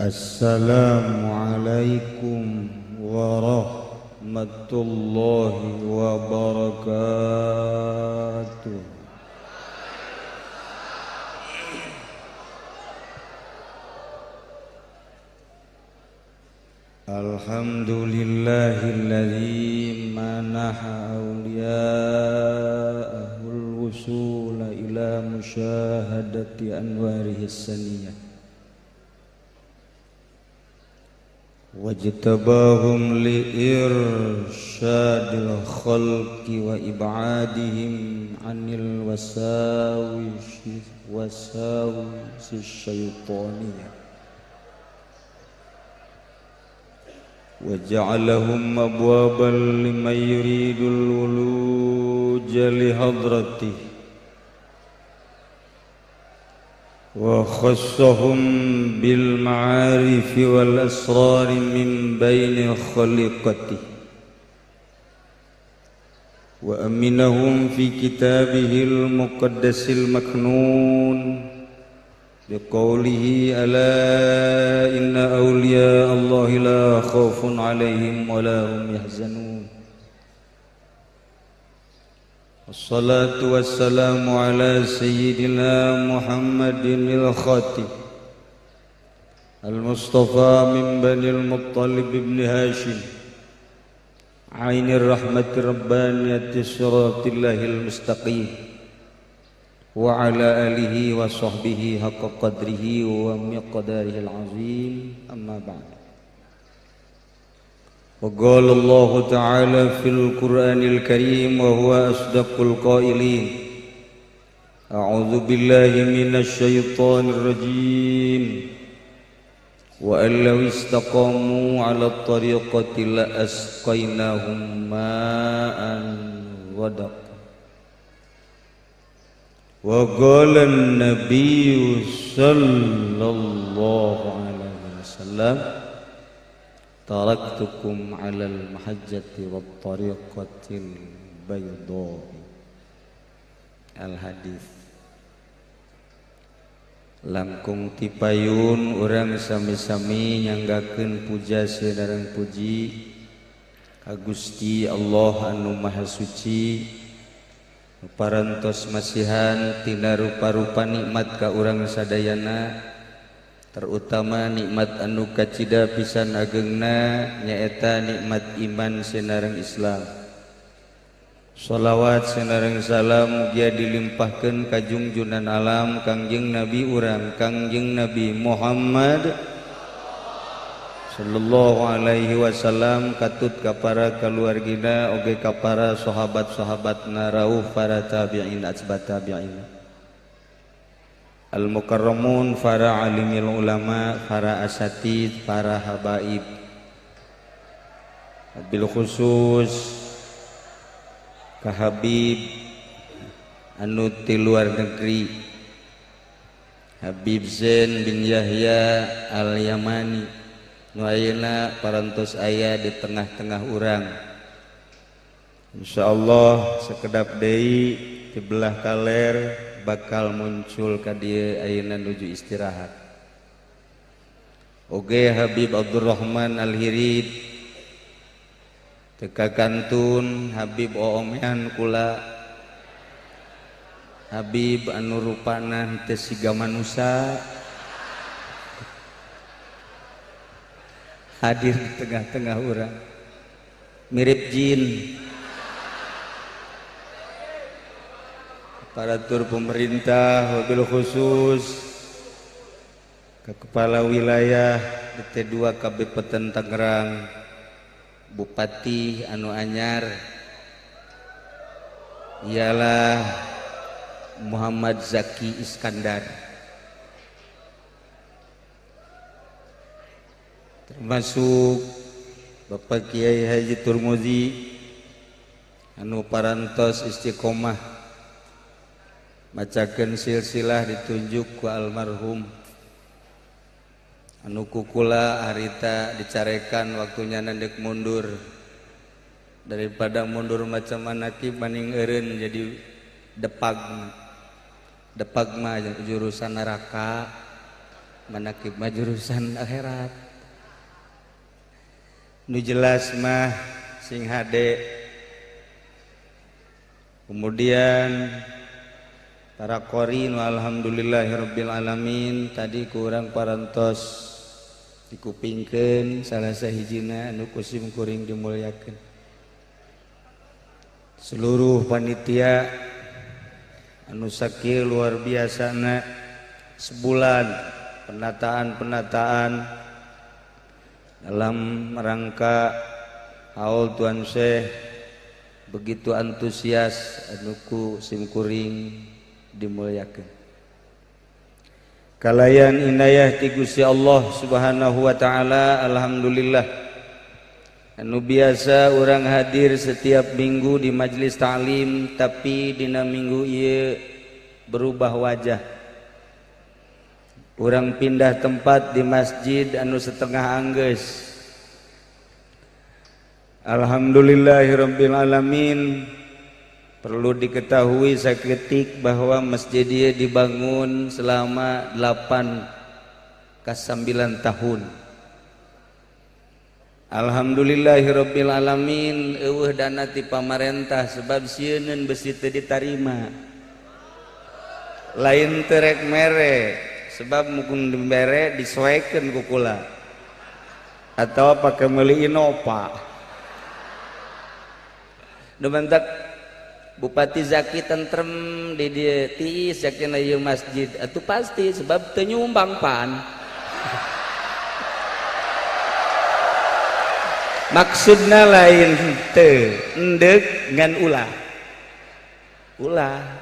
Assalamualaikum warahmatullahi wabarakatuh. Alhamdulillahilladzi manaha awliya'ahul wusula ila musyahadati anwarihi saniyah wajtabahum liirsyadil khalqi wa ib'adihim anil wasawisi syaitaniyah waja'alahum abwaban liman yuridul wuluja lihadratihi wa khassahum bil ma'arifi wal asrari min baini khaliqatihi wa aminahum fi kitabihil muqaddasil maknun biqaulihi ala inna awliya Allahi la khawfun alaihim wa la hum yahzanun. Wassalatu wassalamu ala sayyidina Muhammadin al-Khatib al-Mustafa min bani al-Muttalib ibn Hashim ainir rahmati rabbaniyati siratilahil mustaqim wa ala alihi wa sahbihi haqqa qadrihi wa miqdarihil azim amma ba'd. Wa qala Allah ta'ala fil Qur'anil Karim wa huwa asdaqul qailin a'udzu billahi minasy syaithanir rajim wa allaw istaqamu 'ala tariqati la asqainahum ma'an ghadaqa wa qala an-nabiyyu sallallahu alaihi wasallam taraktukum 'alal mahajjati wat tariqatil bayda. Al-hadis. Langkung tipayun urang sami-sami nyanggakeun puja sadareng puji ka Gusti Allah anu Maha Suci parantos masihan tina rupa-rupa nikmat ka urang sadayana, terutama nikmat anu kacida pisan agengna nyaeta nikmat iman sinareng Islam. Shalawat sinareng salam mugia dilimpahkeun ka junjunan alam Kangjeng Nabi urang Kangjeng Nabi Muhammad sallallahu alaihi wasallam, katut ka para kaluargina oge ka para sahabat-sahabatna rauh para tabi'in atba tabi'in al-mukarramun, para alimil ulama, para asatid, para habaib. Bil khusus ka Habib anu ti luar negeri, Habib Zain bin Yahya al-Yamani nu ayeuna parantos aya di tengah-tengah urang. Insyaallah sakedap deui di belah kaler bakal muncul ka dieu ayeuna nuju istirahat. Oge Habib Abdurrahman Al-Hirib teka kantun Habib oomean kula Habib anu rupana teu siga manusia hadir di tengah-tengah urang mirip jin. Aparatur pemerintah wabil khusus ke kepala wilayah DT2 Kabupaten Tangerang, Bupati anu anyar ialah Muhammad Zaki Iskandar, termasuk Bapak Kiai Haji Turmuzi anu parantos istiqomah macakeun silsilah ditunjuk ku almarhum anu kukula harita dicarekan waktunya nandek mundur daripada mundur macam manaki maning eureun jadi depag mah jurusan neraka manakib mah jurusan akhirat. Nu jelas mah sing hade. Kemudian para qori nu alhamdulillahirabbil alamin tadi kurang parantos dikupingkeun salah sahijina anu kusim kuring dimulyakeun. Seluruh panitia anu sakieu luar biasana sebulan penataan dalam rangka haul Tuan Syekh begitu antusias anu ku simkuring dimulyakeun. Kalayan inayah ti Gusti Allah Subhanahu wa taala alhamdulillah anu biasa urang hadir setiap minggu di majelis ta'lim tapi dina minggu ieu berubah wajah. Urang pindah tempat di masjid anu setengah anggeus. Alhamdulillahirabbil alamin. Perlu diketahui saketik bahwa masjid ieu dibangun selama 8 ka 9 tahun. Alhamdulillahirabbil alamin eueuh dana ti pamarentah sebab sieun besi teu ditarima. Lain teu rek mere sebab mukun dibere disoekeun ku kula atau pake meuli Innova. Dumantak Bupati Zaki tentrem di dieu tiis yakin ieu masjid atuh pasti sebab teu nyumbang pan. Maksudna lain teu endeg ngan ulah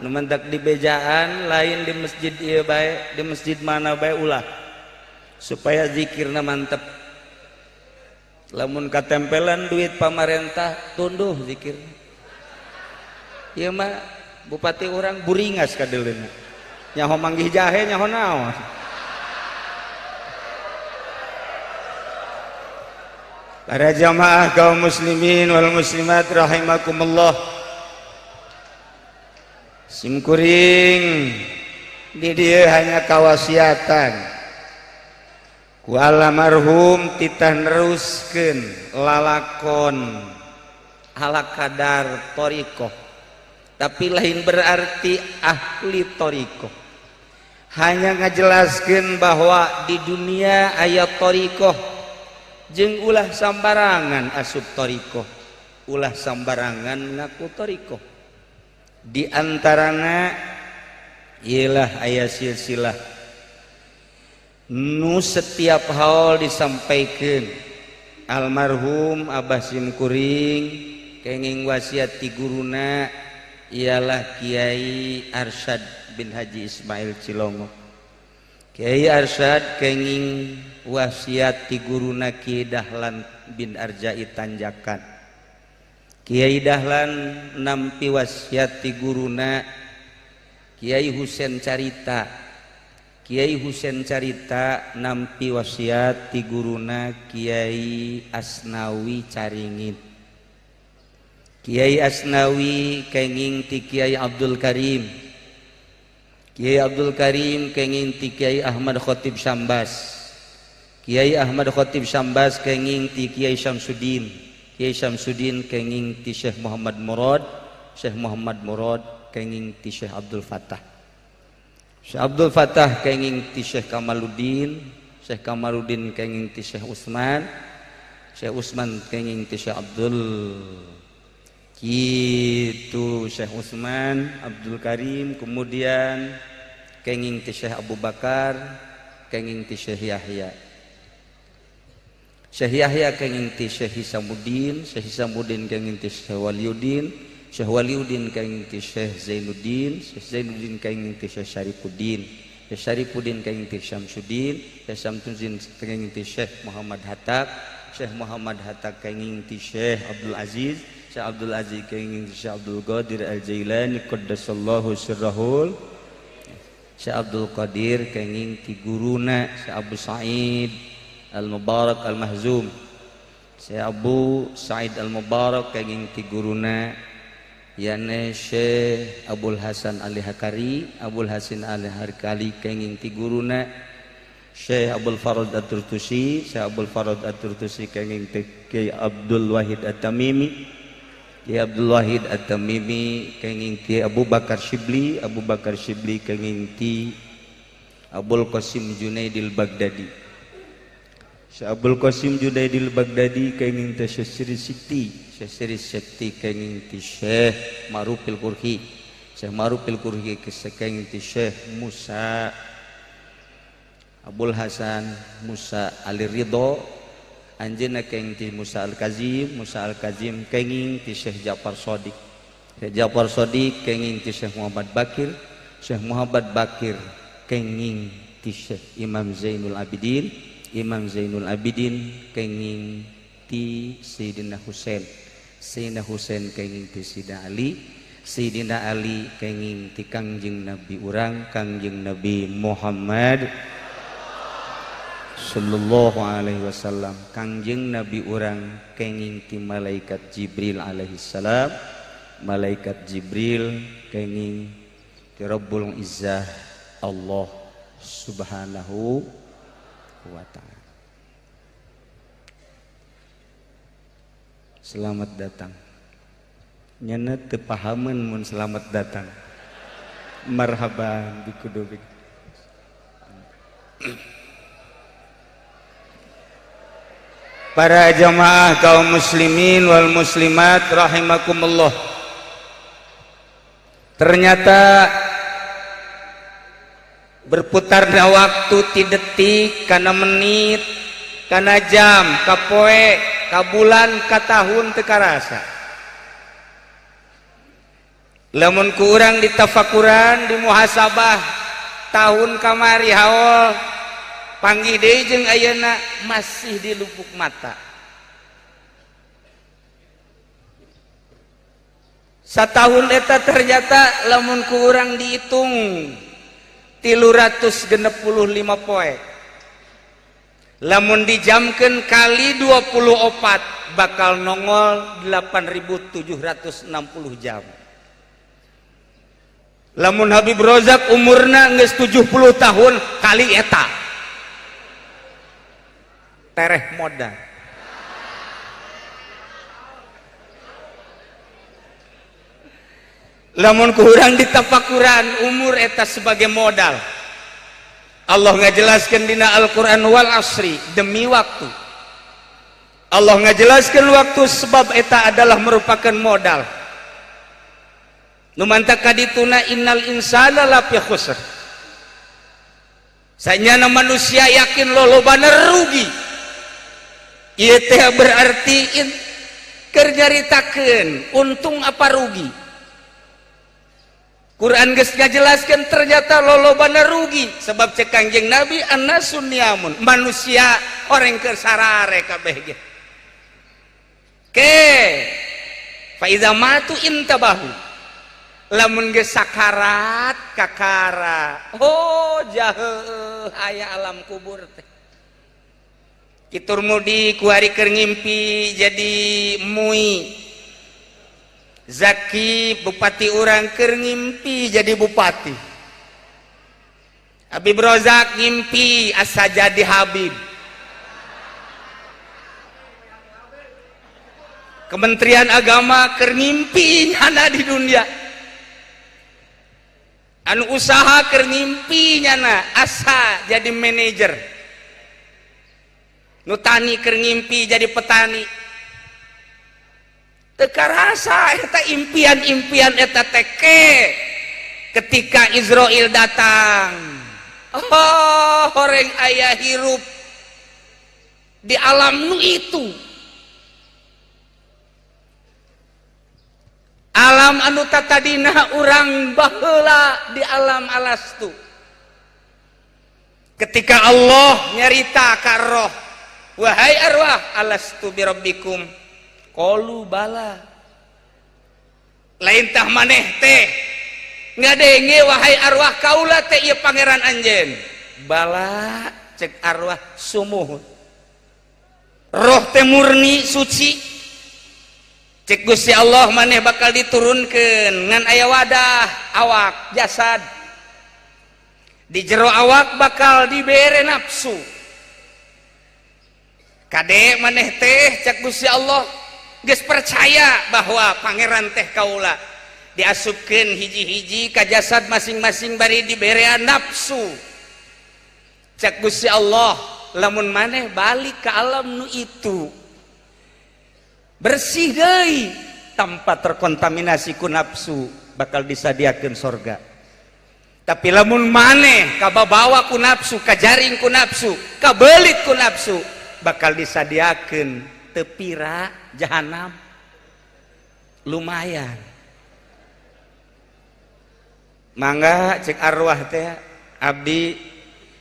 nu mentak di bejaan lain di masjid ieu bae di masjid mana bae ulah supaya zikirna mantep. Lamun katempelan duit pamarentah tunduh zikir. Ieu mah bupati urang buringas kadeuleuna. Nyaho manggih jahe nyaho naon. Para jamaah kaum muslimin wal muslimat rahimakumullah. Simkuring di dieu hanya kawasiatan ku almarhum titah neruskeun lalakon ala kadar thariqah tapi lain berarti ahli thariqah. Hanya ngajelaskeun bahwa di dunia aya thariqah jeung ulah sambarangan asup thariqah, ulah sambarangan ngaku thariqah. Di antarana ialah aya silsilah nu setiap haul disampaikan almarhum Abah Simkuring kenging wasiat ti guruna ialah Kiai Arsyad bin Haji Ismail Cilongo. Kiai Arsyad kenging wasiat ti guruna Kiai Dahlan bin Arjai Tanjakan. Kiai Dahlan nampi wasiat ti guruna Kiai Husein Carita. Kiai Husein Carita nampi wasiat ti guruna Kiai Asnawi Caringin. Kiai Asnawi kenging ti Kiai Abdul Karim. Kiai Abdul Karim kenging ti Kiai Ahmad Khotib Syambas. Kiai Ahmad Khotib Syambas kenging ti Kiai Syamsuddin. Kiai Syamsuddin kenging ti Syekh Muhammad Murad. Syekh Muhammad Murad kenging ti Syekh Abdul Fattah. Syekh Abdul Fattah kenging ti Syekh Kamaluddin. Syekh Kamaluddin kenging ti Syekh Utsman. Syekh Utsman kenging ti Syekh Abdul. Kitu Syekh Utsman, Abdul Karim, kemudian kenging ti Syekh Abu Bakar, kenging ti Syekh Yahya. Syekh Yahya kenging ti Syekh Hisamuddin, Syekh Hisamuddin kenging ti Syekh Waliuddin, Syekh Waliuddin kenging ti Syekh Zainuddin, Syekh Zainuddin kenging ti Syekh Syarifuddin, Syekh Syarifuddin kenging ti Syamsuddin, Syekh Syamsuddin kenging ti Syekh Muhammad Hatta, Syekh Muhammad Hatta kenging ti Syekh Abdul Aziz, Syekh Abdul Aziz kenging ti Syekh Abdul Qadir Al-Jailani qaddasallahu sirrahul, Syekh Abdul Qadir kenging ti guruna Syekh Abu Sa'id Al-Mubarak Al-Mahzum, Syekh Abu Sa'id Al-Mubarak kenging ti guruna yane Syekh Abdul Hasan Ali Hakari, Abdul Hasan Ali Harkali kenging ti guruna Syekh Abdul Farad At-Turtusi, Syekh Abdul Farad At-Turtusi kenging Kiai Abdul Wahid At-Tamimi, Kiai Abdul Wahid At-Tamimi kenging Kiai Abu Bakar Shibli, Abu Bakar Shibli kenging Ti Abdul Qasim Junaidil Baghdadi, Syekh Abdul Qasim Junaidil Baghdadi kenging Ti Syekh Siri Sikti, Syekh Siri Sikti kenging Ti Syekh Marufil Qurhi, Syekh Marufil Qurhi kenging Ti Syekh Musa Abul Hasan Musa Ali Ridho, anjeunna kenging ti Musa Al-Kazim, Musa Al-Kazim kenging ti Syekh Ja'far Shadiq, Syekh Ja'far Shadiq kenging ti Syekh Muhammad Bakir, Syekh Muhammad Bakir kenging ti Syekh Imam Zainul Abidin, Imam Zainul Abidin kenging ti Sayyidina Husain, Sayyidina Husain kenging ti Sayyidina Ali, Sayyidina Ali kenging ti Kangjeng Nabi urang, Kangjeng Nabi Muhammad sallallahu alaihi wasallam, Kangjeng Nabi urang kenging ti malaikat Jibril alaihi salam, malaikat Jibril kenging ti Rabbul Izzah Allah subhanahu wa ta'ala. Selamat datang. Nyana teu pahameun mun selamat datang. Marhaban bikudubik. Para jamaah kaum muslimin wal muslimat rahimakumullah. Ternyata berputarnya waktu ti detik, kana menit, kana jam, ka poe, ka bulan, ka tahun teu karasa. Lamun ku urang ditafakuran, di muhasabah tahun kamari haul panggih deui jeung ayeuna masih di lubuk mata. Satahun eta ternyata lamun ku urang dihitung 365 poe. Lamun dijamkeun kali 24 bakal nongol 8.760 jam. Lamun Habib Rozak umurna geus 70 tahun kali eta tereh modal. Lamun ku urang ditafakuran umur eta sebagai modal. Allah ngajelaskeun dina Al-Qur'an wal asri, demi waktu. Allah ngajelaskeun waktu sebab eta adalah merupakan modal. Nu mantap kadituna innal insana lafi khusr. Sanyana manusia yakin lolobana rugi. Ieu teh berarti keur nyaritakeun untung apa rugi. Quran geus ngajelaskeun ternyata lolobana rugi sebab cek Kangjeng Nabi annasun niamun, manusia orang keur sarare kabeh ge. Ke fa iza matu intabahu, lamun geus sakarat kakara, oh jaheuh aya alam kubur teh. Kitur mudi ku hari keur ngimpi jadi mui. Zaki bupati urang keur ngimpi jadi bupati. Habib Rozak ngimpi asa jadi Habib. Kementerian Agama keur ngimpi nyana di dunia. Anu usaha keur ngimpi nyana asa jadi manajer. Nu tani keur ngimpi jadi petani. Teu karasa eta impian-impian eta teke ketika Israel datang. Oh, horeng aya hirup di alam nu itu. Alam anu tatadina urang baheula di alam alastu. Ketika Allah nyarita ka roh, wahai arwah alastu birabbikum, qalu bala. Lain tah maneh teh ngadenge wahai arwah kaula teh ieu pangeran anjeun. Bala cek arwah sumuh. Roh teh murni suci. Cek Gusti Allah maneh bakal diturunkeun ngan aya wadah awak jasad. di jero awak bakal dibere nafsu. Kade maneh teh cak Gusti Allah geus percaya bahwa pangeran teh kaula diasupkeun hiji-hiji ka jasad masing-masing bari diberean nafsu. Cak Gusti Allah, lamun maneh balik ke alam nu itu bersih deui tanpa terkontaminasi ku nafsu bakal disadiakeun sorga. Tapi lamun maneh kababawa ku nafsu, kajaring ku nafsu, kabelit ku nafsu, bakal disadiakeun tepira jahanam. Lumayan. Mangga cek arwah teh abdi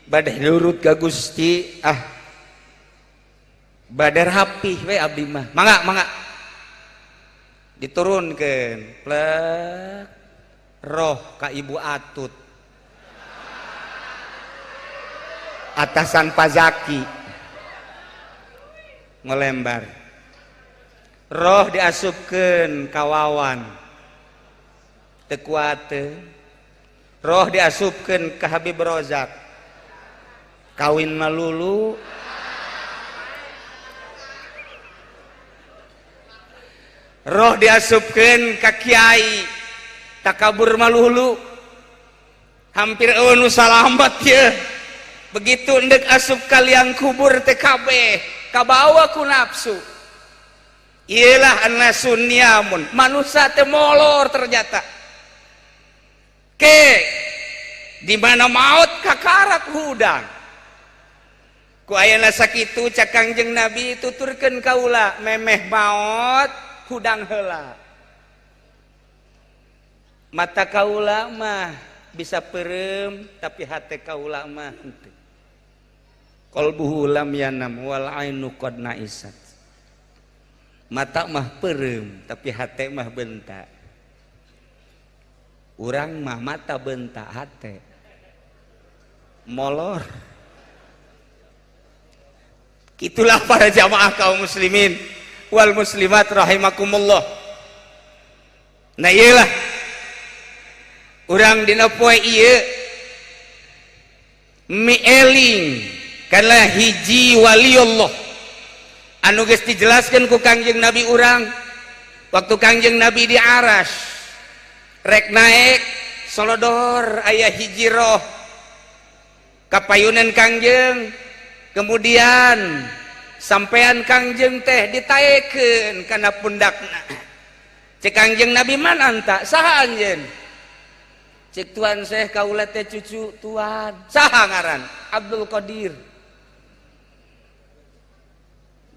bade nurut ka Gusti, bade rapih we abdi mah. Mangga diturunkeun plek roh ka Ibu Atut atasan Pazaki ngelembar, roh diasupkeun ka Wawan teu kuat teu, roh diasupkeun ka Habib Rozak kawin malulu, roh diasupkeun ka Kiai takabur malulu hampir nu salamet ye. Begitu endek asup ka liang kubur TKB kabawa ku nafsu. Iyalah annasun niamun, manusia teh molor ternyata. Di mana maut kakarak hudang. Ku ayeuna sakitu cak Kangjeng Nabi tuturkeun kaula memeh maut hudang heula. Mata kaula mah bisa perem tapi hate kaula mah henteu. Qalbuhu lam yanam wal ainu qad naisat. Mata mah perem tapi hate mah bentak. Urang mah mata bentak hate molor. Itulah para jamaah kaum muslimin wal muslimat rahimakumullah. Nah iyalah urang dina poe ieu mieling kana hiji waliullah anu geus dijelaskeun ku Kangjeng Nabi urang waktu Kangjeng Nabi di Aras rek naik solodor aya hiji roh kapayunan Kangjeng, kemudian sampean Kangjeng teh ditaekeun kana pundakna. Cek Kangjeng Nabi mana anta? Saha anjeun? Cek Tuan Syekh kaula teh cucu Tuan. Saha ngaran? Abdul Qadir.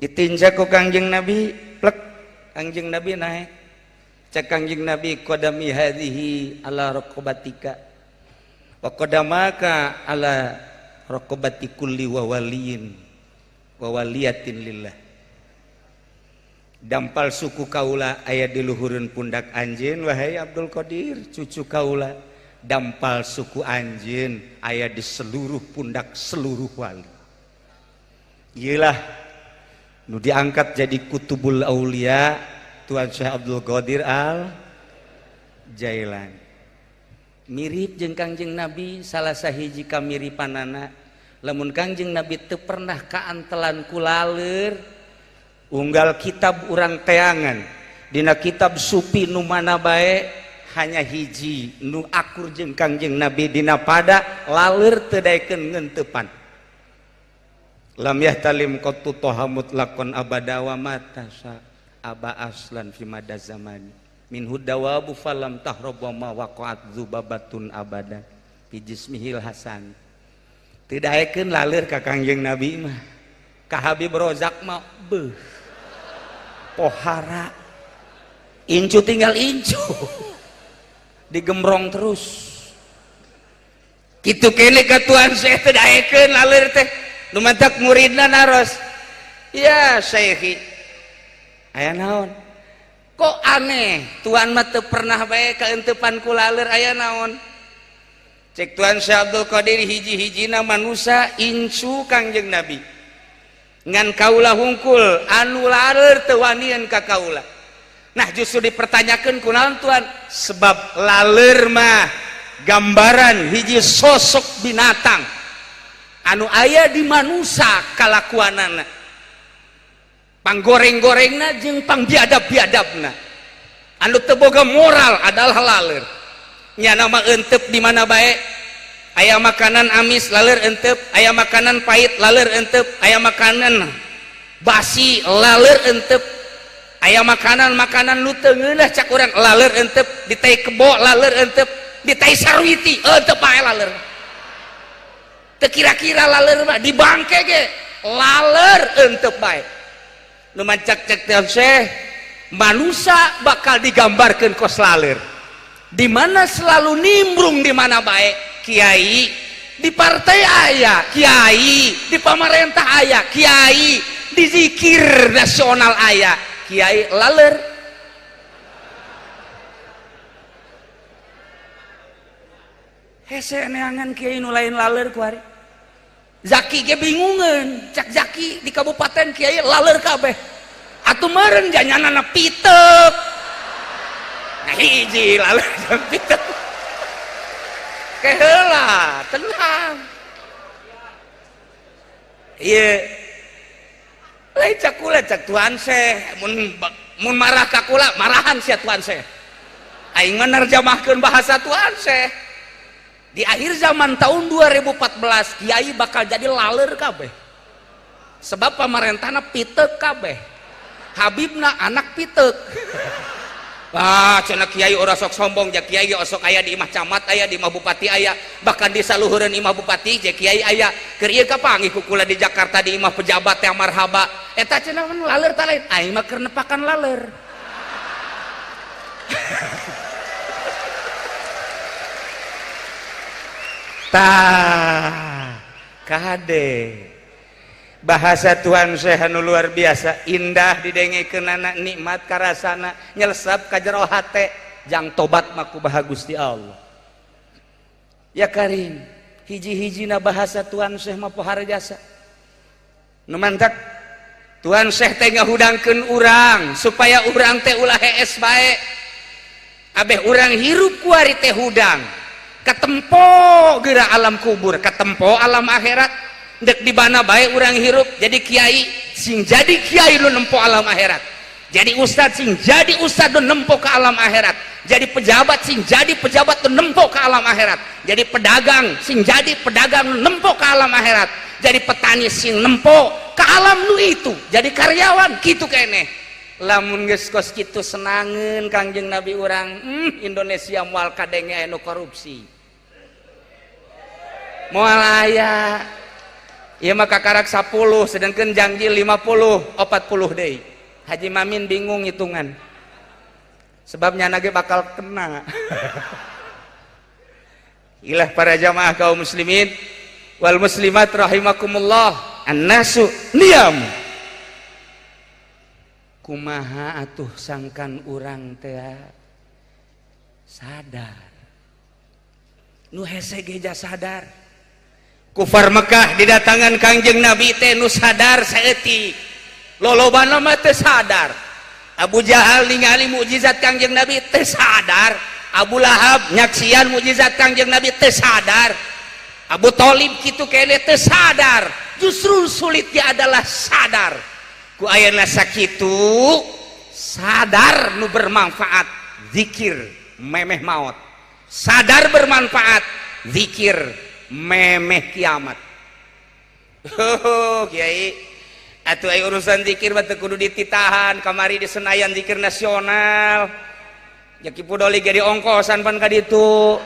Ditinjak ku Kangjeng Nabi, plek Kangjeng Nabi naik. Cek Kangjeng Nabi qadami hadhihi ala raqabatika wa qadamaka ala raqabati kulli wa waliyin wa waliyatin lillah. Dampal suku kaula aya di luhureun pundak anjeun wahai Abdul Qadir cucu kaula. Dampal suku anjeun aya di seluruh pundak seluruh wali. Iyalah nu diangkat jadi kutubul aulia Tuan Syekh Abdul Qadir Al Jailani. Mirip jeung Kangjeng Nabi salah sahiji kamiripanana. Lamun Kangjeng Nabi teu pernah kaantelan ku laleur unggal kitab urang teangan dina kitab supi nu mana bae hanya hiji nu akur jeung Kangjeng Nabi dina pada laleur teu daekeun ngeuntepan. Lam yahtalim qattu tahamut lakon abada wa matasa aba aslan fi mada zamani min hudawabu falam tahrab wa ma waqa'at zubabatun abadan fi jismihil hasan. Teu daekeun laleur ka Kangjeng Nabi mah. Ka Habib Rozak mah beuh pohara incu tinggal incu digembrong terus kitu kene ka Tuan Syekh teu daekeun laleur teh nu mantak muridna naros ya Syekhi aya naon kok aneh Tuan mah teu pernah bae kaeunteupan ku laleur aya naon cek Tuan Syekh Abdul Qadir hiji-hijina manusia incu Kangjeng Nabi ngan kaula hungkul anu laleur teu wanian ka kaula. Nah justru dipertanyakeun kunaon Tuan sebab laleur mah gambaran hiji sosok binatang anu aya di manusia kalakuanana, panggoreng-gorengna jeung pangbiadab-biadabna, anu teu boga moral adalah laler. Nya nama euteup di mana bae, aya makanan amis laler euteup, aya makanan pahit laler euteup, aya makanan basi laler euteup, aya makanan-makanan nu teu ngeulah cak urang laler euteup, di tai kebo laler euteup, di tai sarwiti euteup bae laler. Teu kira-kira laler mah di bangke ge laler euteup bae. Nu mancak-cek teh manusia bakal digambarkeun kos laler. Di mana selalu nimbrung di mana baik, kiai di partai aya, kiai di pemerintah aya, kiai di zikir nasional aya, kiai laler. Hese neangan kiai nu lain laler kuari. Zaki ge bingungan, cak Zaki di kabupaten kiai laler kabeh. Atuh meureun janyanana piteup. Nah hiji laler jeung piteup. Keheula, tenang. Ieu lain cak kula cak tuan seh mun marah ka kula marahan sia tuan seh. Aing mah nerjemahkeun bahasa tuan seh. Di akhir zaman tahun 2014 kiai bakal jadi laler kabeh. Sebab pamarentahna piteuk kabeh. Habibna anak piteuk. Wah, cenah kiai ora sok sombong, ja kiai osok aya di imah camat, aya di imah bupati aya, bahkan di saluhureun imah bupati ja kiai aya. Keur ieu kapanggih ku kula di Jakarta di imah pejabat yang marhaba. Eta cenah laler ta lain, aing mah keur nepakan laler. Tah kade bahasa Tuhan Syekh anu luar biasa indah didengekeun anak nikmat karasana nyelesep ka jero hate jang tobat mah ku baha Gusti Allah. Ya Karim, hiji-hijina bahasa Tuhan Syekh mah pohara jasa. Nu mantak Tuhan Syekh teh ngahudangkeun urang supaya urang teh ulah hees bae. Abeh urang hirup ku ari teh hudang. Katempo geura alam kubur, katempo alam akhirat. Dek di mana bae urang hirup jadi kiai sing jadi kiai lu nempo alam akhirat, jadi ustad sing jadi ustad lu nempo ke alam akhirat, jadi pejabat sing jadi pejabat lu nempo ke alam akhirat, jadi pedagang sing jadi pedagang lu nempo ke alam akhirat, jadi petani sing nempo ke alam lu itu, jadi karyawan kitu keneh. Lamun geus kos kitu senangeun Kangjeng Nabi urang, Indonesia moal kadenge anu korupsi, moal aya. Ieu mah kakarak 10 sedangkan janji 50 40 deui. Haji Mamin bingung hitungan. Sebabnya nage bakal kena. Ilah para jamaah kaum muslimin wal muslimat rahimakumullah, annasu niyam. Kumaha atuh sangkan urang teh sadar. Nu hese geja sadar. Kufar Mekah didatangan Kangjeng Nabi teh nu sadar saeutik, lolobana mah teu sadar. Abu Jahal ningali mukjizat Kangjeng Nabi teu sadar. Abu Lahab nyaksian mukjizat Kangjeng Nabi teu sadar. Abu Thalib kitu keneh teu sadar. Justru sulitnya adalah sadar. Ku ayeuna sakitu sadar nu bermanfaat zikir memeh maut. Sadar bermanfaat zikir memeh kiamat. Oh kiai atuh aya urusan zikir mah teu kudu dititahan, kamari di Senayan zikir nasional ya kipu doli ge diongkosan pan ka ditu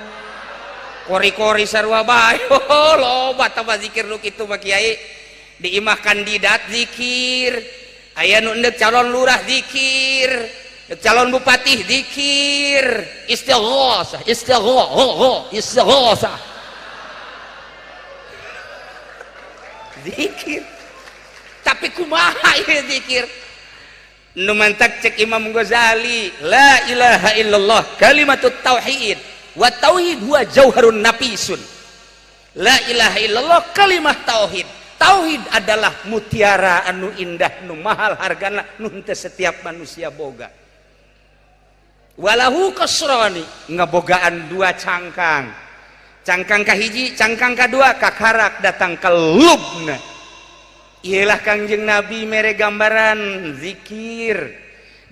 kori-kori sarua bae. Oh loba tambah zikir nu kitu mah kiai. Di imah kandidat zikir, aya nu endek calon lurah zikir, calon bupati zikir, istighosah zikir. Tapi kumaha ieu zikir? Nu mantak cek Imam Ghazali, la ilaha illallah kalimatut tauhid wa tauhid huwa jauharun nafisun. La ilaha illallah kalimah tauhid. Tauhid adalah mutiara anu indah nu mahal hargana nu henteu setiap manusia boga. Walahu kasrani ngabogaan dua cangkang. Cangkang kahiji, cangkang kadua kakarak datang ke lubna. Ialah Kangjeng Nabi mere gambaran zikir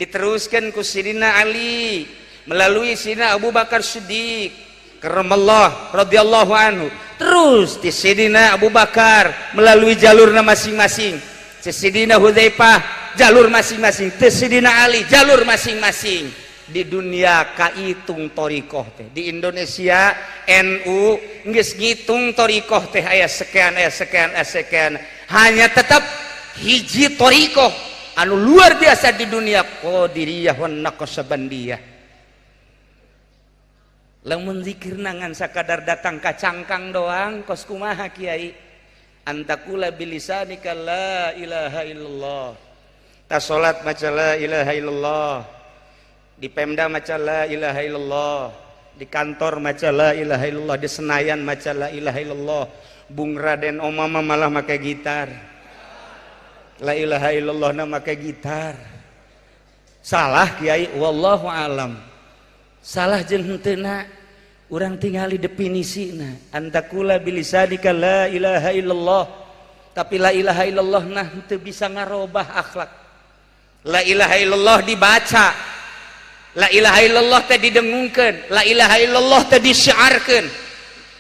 diteruskan ku Sidina Ali melalui Sidina Abu Bakar Siddiq karamallah radhiyallahu anhu, terus di Sidina Abu Bakar melalui jalurna masing-masing, Sidina Hudzaifah jalur masing-masing, Sidina Ali jalur masing-masing. Di dunia kaitung torikoh teh, di Indonesia NU geus ngitung torikoh teh aya sekian, hanya tetap hiji torikoh anu luar biasa di dunia, Qadiriyah wan Naqsyabandiyah. Lamun zikirna ngan sakadar datang ka cangkang doang, kos kumaha kiai? Antakula bilisanika la ilaha illallah, ta salat maca la ilaha illallah, di Pemda maca la ilaha illallah, di kantor maca la ilaha illallah, di Senayan maca la ilaha illallah. Bung Raden Omama malah make gitar, la ilaha illallah na make gitar. Salah kiai, wallahu alam. Salah jeung henteu urang tingali definisina. Antakula bilisadika la ilaha illallah, tapi la ilaha illallah nah henteu bisa ngarobah akhlak. La ilaha illallah dibaca, la ilaha illallah teh didengungkeun, la ilaha illallah teh disyiarkeun.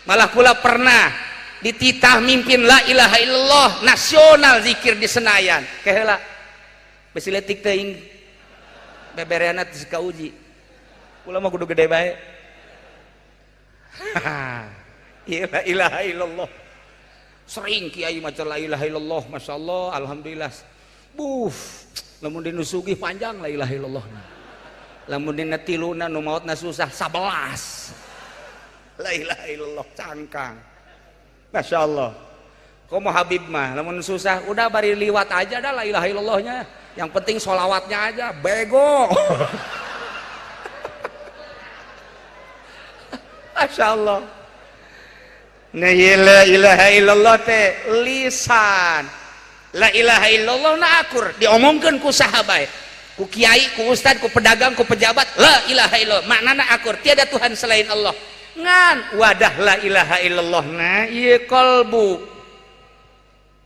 Malah kula pernah dititah mimpin la ilaha illallah nasional zikir di Senayan. Keheula besi leutik teuing bebereana teh kauji. Kula mah kudu gede bae. La ilaha illallah. Sering kiai maca la ilaha illallah, masyaallah, alhamdulillah. Lamun dinusugih panjang la ilaha illallah. Lamun dina tiluna nu maotna susah 11 la ilaha illallah cangkang. Masya Allah. Komo Habib mah lamun susah udah bari liwat aja dah la ilaha illallahnya, yang penting sholawatnya aja bego. Masya Allah. Nah la ilaha illallah teh lisan, la ilaha illallah na akur diomongkeun ku sahabat, ku kiai, ku ustad, ku pedagang, ku pejabat, la ilaha illallah maknana akur tiada Tuhan selain Allah. Ngan wadah la ilaha illallah na ieu qalbu,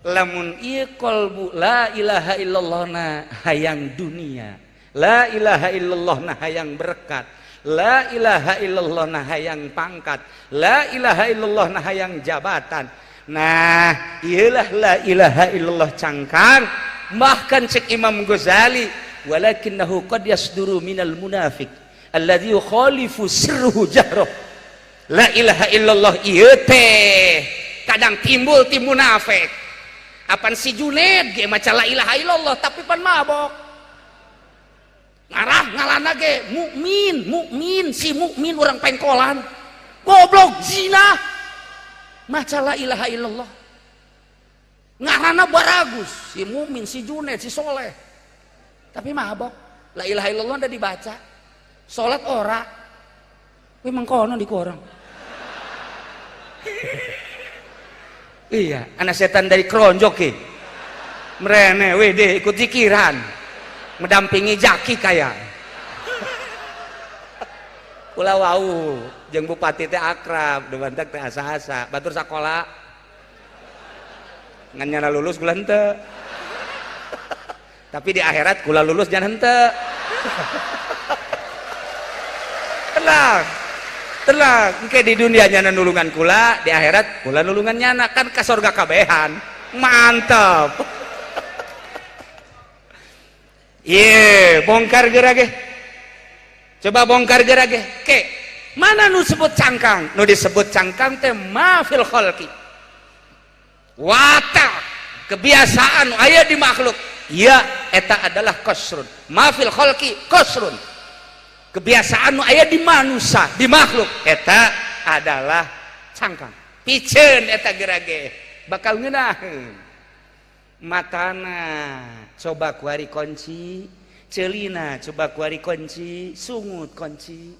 lamun ieu qalbu la ilaha illallah na hayang dunia, la ilaha illallah na hayang berkat, la ilaha illallah na hayang pangkat, la ilaha illallah na hayang jabatan. Nah iyalah la ilaha illallah cangkang. Bahkan cek Imam Ghazali, walakinnahu qad yasduru minal munafiq alladzi yukhalifu sirruhu jahroh. La ilaha illallah ieu teh kadang timbul ti munafik. Apan si Junaid ge maca la ilaha illallah tapi pan mabok. Ngarah ngalana ge mukmin si mukmin orang pengkolan. Goblok zina. Maca la ilaha illallah. Ngarana baragus si mukmin si Junaid si soleh. Tapi mabok. La ilaha illallah udah dibaca. Salat ora. Kuwi mangkono di korang. Iya, anak setan dari keronjok ke merene wede ikut zikiran mendampingi jaki kaya kula wau jeung bupati teh akrab dewantek teh asa-asa batur sakola ngan nyana lulus kula henteu tapi di akhirat kula lulus jangan henteu tenang engke di dunia nyana nulungan kula, di akhirat kula nulungan nyana, kan ka surga kabehan. Mantap. Bongkar gerage. Coba bongkar gerage. Ke, mana nu sebut cangkang? Nu disebut cangkang teh ma fil khalqi. Watak kebiasaan aya di makhluk. Ya, eta adalah qasrun. Ma fil khalqi qasrun. Kebiasaan aya di manusia, di makhluk eta adalah cangkang. Piceun eta gerage bakal ngeunaheun. Matana coba kuari kunci, ceulina coba kuari kunci, sungut kunci.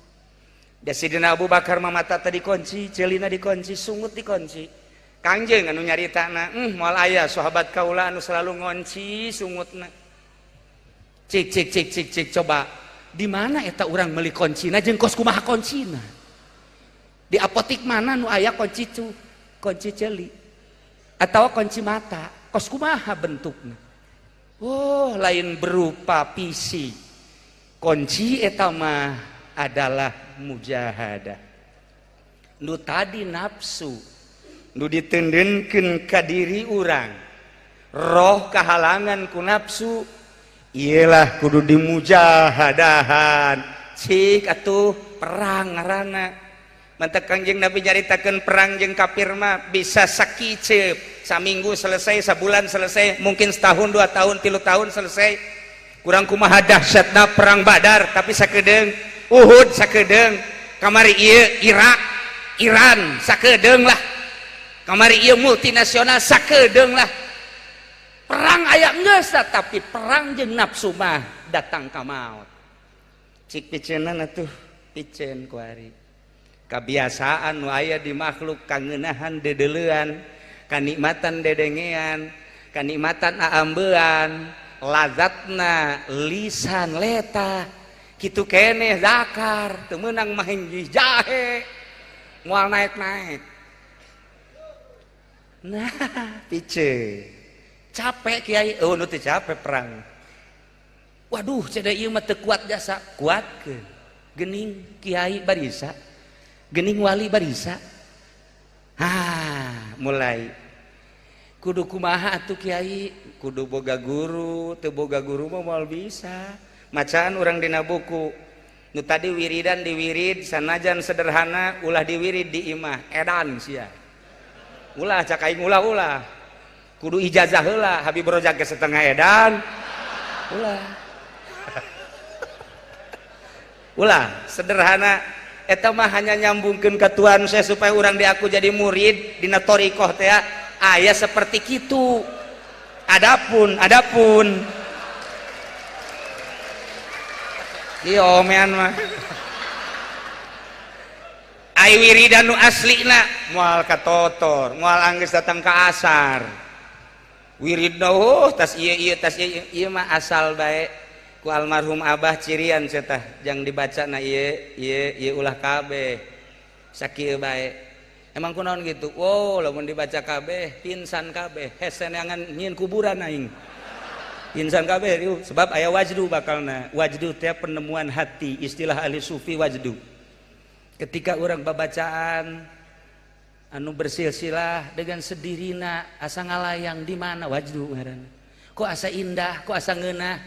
Da Sidina Abu Bakar mah mata tadi kunci, ceulina dikunci, sungut dikunci. Kangjeng anu nyaritana, moal aya sahabat kaula anu selalu ngunci sungutna. Cik coba di mana eta orang meuli kuncina jeung kos kumaha kuncina Di apotik mana nu aya kunci celi atau kunci mata, kos kumaha bentukna? Oh, lain berupa PC. Kunci eta mah adalah mujahadah. Nu tadi nafsu, nu ditendenkeun ka diri urang, roh kahalangan ku nafsu, iyalah kudu dimujahadahan. Cik atuh perang ngaranna. Mantek Kangjeng Nabi nyaritakeun perang jeung kafir mah bisa sakicep, saminggu selesai, sabulan selesai, mungkin setahun, 2 tahun, 3 tahun selesai. Kurang kumaha dahsyatna perang Badar, tapi sakedeung Uhud sakedeung, kamari ieu Irak, Iran sakedeung lah, kamari ieu multinasional sakedeung lah. Perang aya geus tapi perang jeung nafsu mah datang ka maot. Cik piceunna atuh piceun ku ari. Kebiasaan nu aya di makhluk kangenahan dedeleuan, kanikmatan dedengean, kanikmatan aambean, lazatna lisan leta kitu keneh zakar teu meunang mah jahe moal naik-naik. Nah, pice capek kiai, oh nu teu capek perang. Waduh, cenah ieu mah teu kuat jasa, kuatkeun. Geuning kiai barisa, geuning wali barisa. Mulai kudu kumaha atuh kiai, kudu boga guru, teu boga guru mah moal bisa. Macaan urang dina buku nu tadi wiridan diwirid sanajan sederhana ulah diwirid di imah edan sia. Ulah cak aing ulah kudu ijazah heula, Habib Rojak ge setengah edan. Ulah sederhana eta mah hanya nyambungkeun ka Tuhan saya supaya urang diaku jadi murid dina thariqah teh aya seperti kitu. Adapun ieu omean mah ai wiridan nu aslina moal katotor, moal anggeus datang ka asar. Wiridna tas ieu mah asal bae ku almarhum Abah cirian cenah jang dibacana ieu ulah kabeh sakieu bae. Emang kunaon gitu? Wow, lamun dibaca kabeh pinsan kabeh, hese neangan nyieun kuburan aing. Pinsan kabeh sebab aya wajdu bakalna. Wajdu teh penemuan hati, istilah ahli sufi wajdu. Ketika orang babacaan anu bersilsilah dengan sedirina asa ngalayang di mana wajdu ngaranna. Kok asa indah, kok asa ngeunah,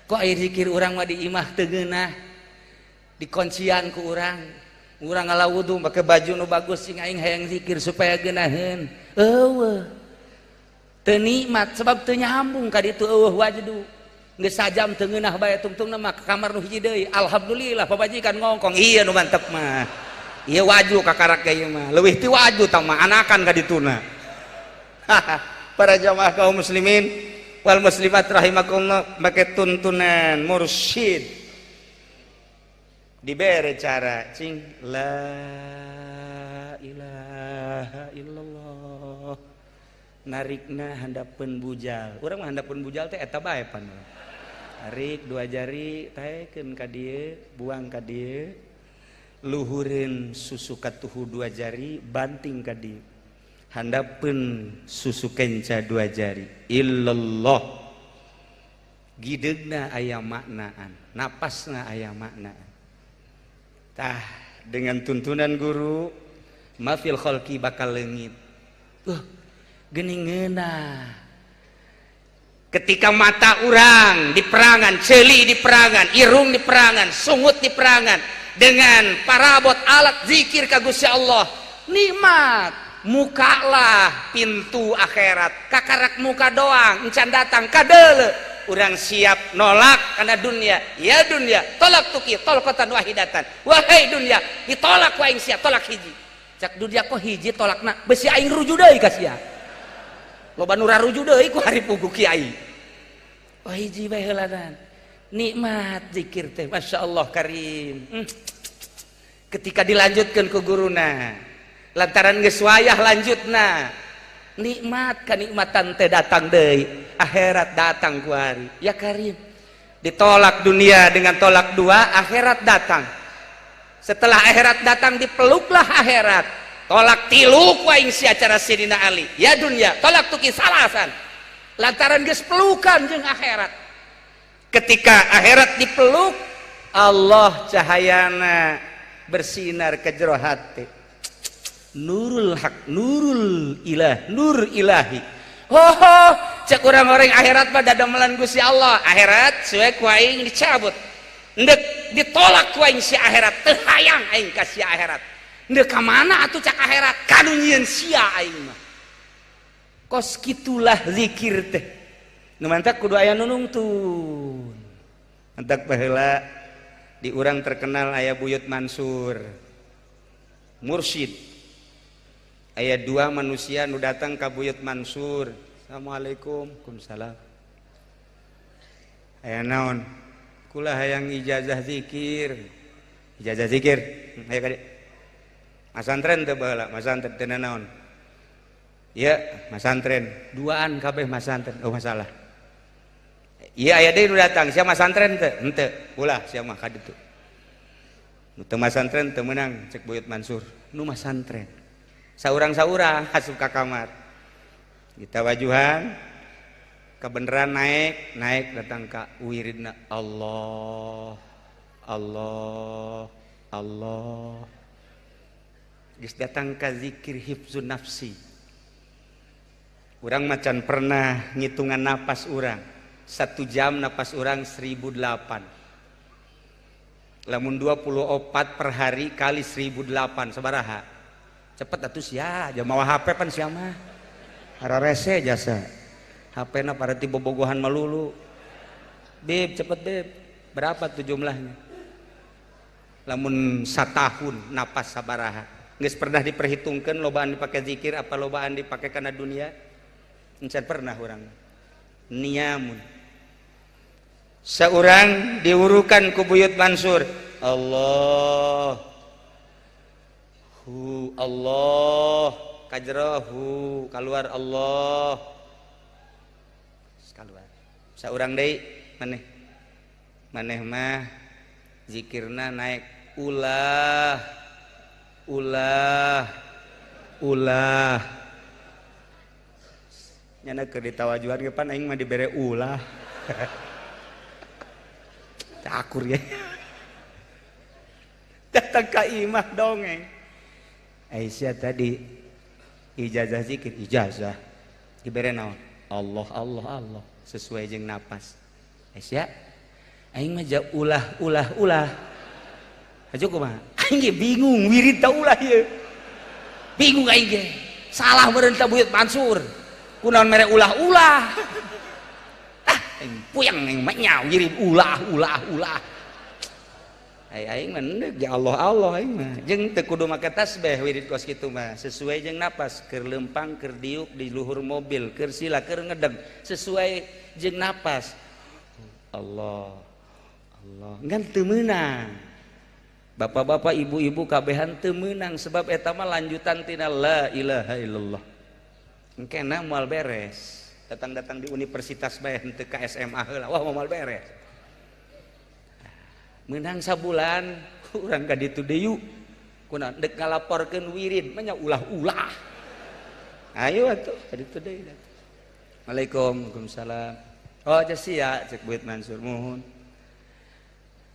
kok aya zikir urang mah di imah teu ngeunah, di kuncian ku urang ngalawudu make baju nu bagus sing aing hayang zikir supaya geunaheun. Eueuh teu nikmat sebab teu nyambung ka ditu eueuh wajdu. Geus sajam teu ngeunah bae tungtungna mah ka kamar nu hiji deui. Alhamdulillah pabajikan ngongkong. Iya nu mantep mah. Ieu waju kakarak ge ieu mah. Leuwih ti waju tah mah anakan ka dituna. Para jamaah kaum muslimin wal muslimat rahimakumullah, make tuntunan mursyid dibere cara cing la ilaha illallah narikna handapeun bujal. Urang mah handapeun bujal teh eta bae pan. Tarik 2 jari taekeun ka dieu, buang ka dieu, luhureun susu katuhu 2 jari, banting ka dieu. Handapeun susu kenca 2 jari. Illallah. Gideugna aya maknaan, napasna aya maknaan. Tah dengan tuntunan guru mafil khalqi bakal leungit. Geuning ngeunah. Ketika mata urang di perangan, ceuli di perangan, irung di perangan, sungut di perangan dengan parabot alat zikir ka Gusti Allah, nikmat. Mukalah pintu akhirat, kakarak muka doang encan datang kadeule. Urang siap nolak karena dunia. Ya dunia, tolak tuki, tolakatan wahidatan. Wahai dunia, ditolak ku aing sia, tolak hiji. Cak dunia kok hiji tolakna, besi aing ruju deui ka sia. Loba nu raruju deui ku hari pugu kiai. Wah hiji bae heulanan. Nikmat zikir teh, masyaallah karim. Ketika dilanjutkeun ku guruna, lantaran geus wayah lanjutna. Nikmat kanikmatan teh datang deui, akhirat datang ku hari. Ya karim. Ditolak dunia dengan tolak 2, akhirat datang. Setelah akhirat datang dipeluklah akhirat. Tolak tilu ku aing si acara Sidina Ali. Ya dunya, tolak tuki salasan. Lantaran geus pelukan jeung akhirat. Ketika akhirat dipeluk, Allah cahayana bersinar ke jero hati. Nurul haq, nurul ilah, nur ilahi. Oh, cek urang orang akhirat mah dadamelan Gusti Allah. Akhirat suwe ku aing dicabut. Ndek ditolak ku aing si akhirat, teu hayang aing ka si akhirat. Ndek ka mana atuh cak akhirat? Kanu nyieun sia aing mah. Kos kitulah zikir teh. Nu mantak kudu aya nunungtun. Mantak baheula di urang terkenal aya Buyut Mansur. Mursyid. Aya dua manusia nu datang ka Buyut Mansur. Assalamualaikum. Waalaikumsalam. Aya naon? Kula hayang ijazah zikir. Ijazah zikir. Aya ka dieu. Masantren teu baheula, masantren teu naon. Iya, masantren. Duaan kabeh masantren. Oh masalah. Iya aya deui nu datang, sia masantren teu? Henteu. Ulah sia mah ka ditu. Nu teu masantren teu meunang cek Buyut Mansur. Nu masantren. Saurang-saurang asup ka kamar. Ditawajuhan kebenaran naik datang ka wiridna Allah Allah Allah. Geus datang ka zikir hifzun nafsi. Urang macan pernah ngitungan napas urang. 1 jam napas urang 1008. Lamun 24 per hari kali 1008 sabaraha? Cepet atuh sia, jamawa HP pan sia mah. Hararese jasa. HP-na parati bobogohan melulu. Beb, cepet beb. Berapa tuh jumlahnya? Lamun satahun napas sabaraha. Geus pernah diperhitungkeun lobaan dipake zikir apa lobaan dipake kana dunia? Encan pernah urang. Niamun. Saurang diurukan ku Buyut Mansur. Allah. Allah. Kajrohu keluar Allah. Keluar. Saurang deui maneh mah zikirna naik ulah nyana keur ditawajuan ge pan aing mah dibere ulah. Cakur ya. Datang ka imah dongeng. Aisyah tadi ijazah zikir, ijazah dibere naon? Allah Allah Allah sesuai jeung napas. Aisyah aing mah ja ulah. Aja kumaha? Aing ge bingung wirid ta ulah ieu. Bingung aing ge. Salah meureun ta Buyut Mansur. Kunaon mere ulah. Aing puyang aing mah nya wirid ulah. Aing mah endeg ya Allah aing mah. Jeung teu kudu make tasbih wirid kos kitu mah. Sesuai jeung napas, keur lempang, keur diuk di luhur mobil, keur sila, keur ngedeg, sesuai jeung napas. Allah. Ngan teu meunang. Bapak-bapak, ibu-ibu kabehan teu meunang sebab eta mah lanjutan tina la ilaha illallah. Engkena moal beres. Datang-datang di universitas bae henteu ka SMA heula. Wah moal beres. Menang sabulan urang ka ditu deui kunaon dek ngalaporkeun wirid mah nya ulah. Ayo atuh ka ditu deui. Waalaikumsalam. Oh sia cek Buyut Mansur muhun.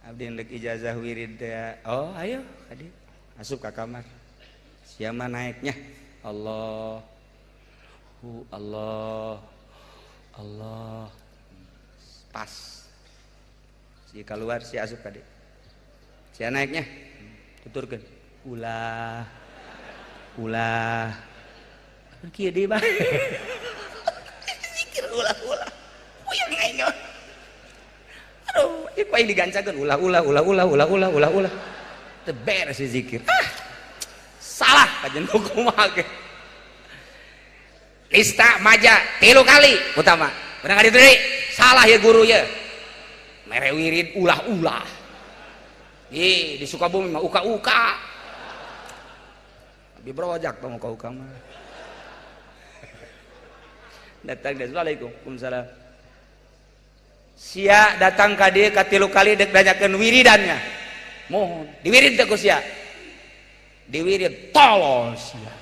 Abdi endek ijazah wirid teh. Oh ayo ka dieu. Asup ka kamar. Sia mah naiknya Allah. Allah. Pas. Si keluar si asup kade. Si naiknya tuturkeun ulah. Kieu deui bae. Zikir ulah. Puyeng aing. Aduh, ieu ku aing digancakeun ulah. Teu beres si zikir. Salah kajen kumaha ge. Lista maja 3 kali utama. Urang ka ditu deui. Salah ya guru ya. Mere wirid ulah. Di Sukabumi mah uka. Di Brojak tong uka mah. Datang deh, Waalaikumsalam. Sia datang ka dieu ka 3 kali dek danyakeun wiridannya. mohon diwirid teh ku sia diwirid tolol sia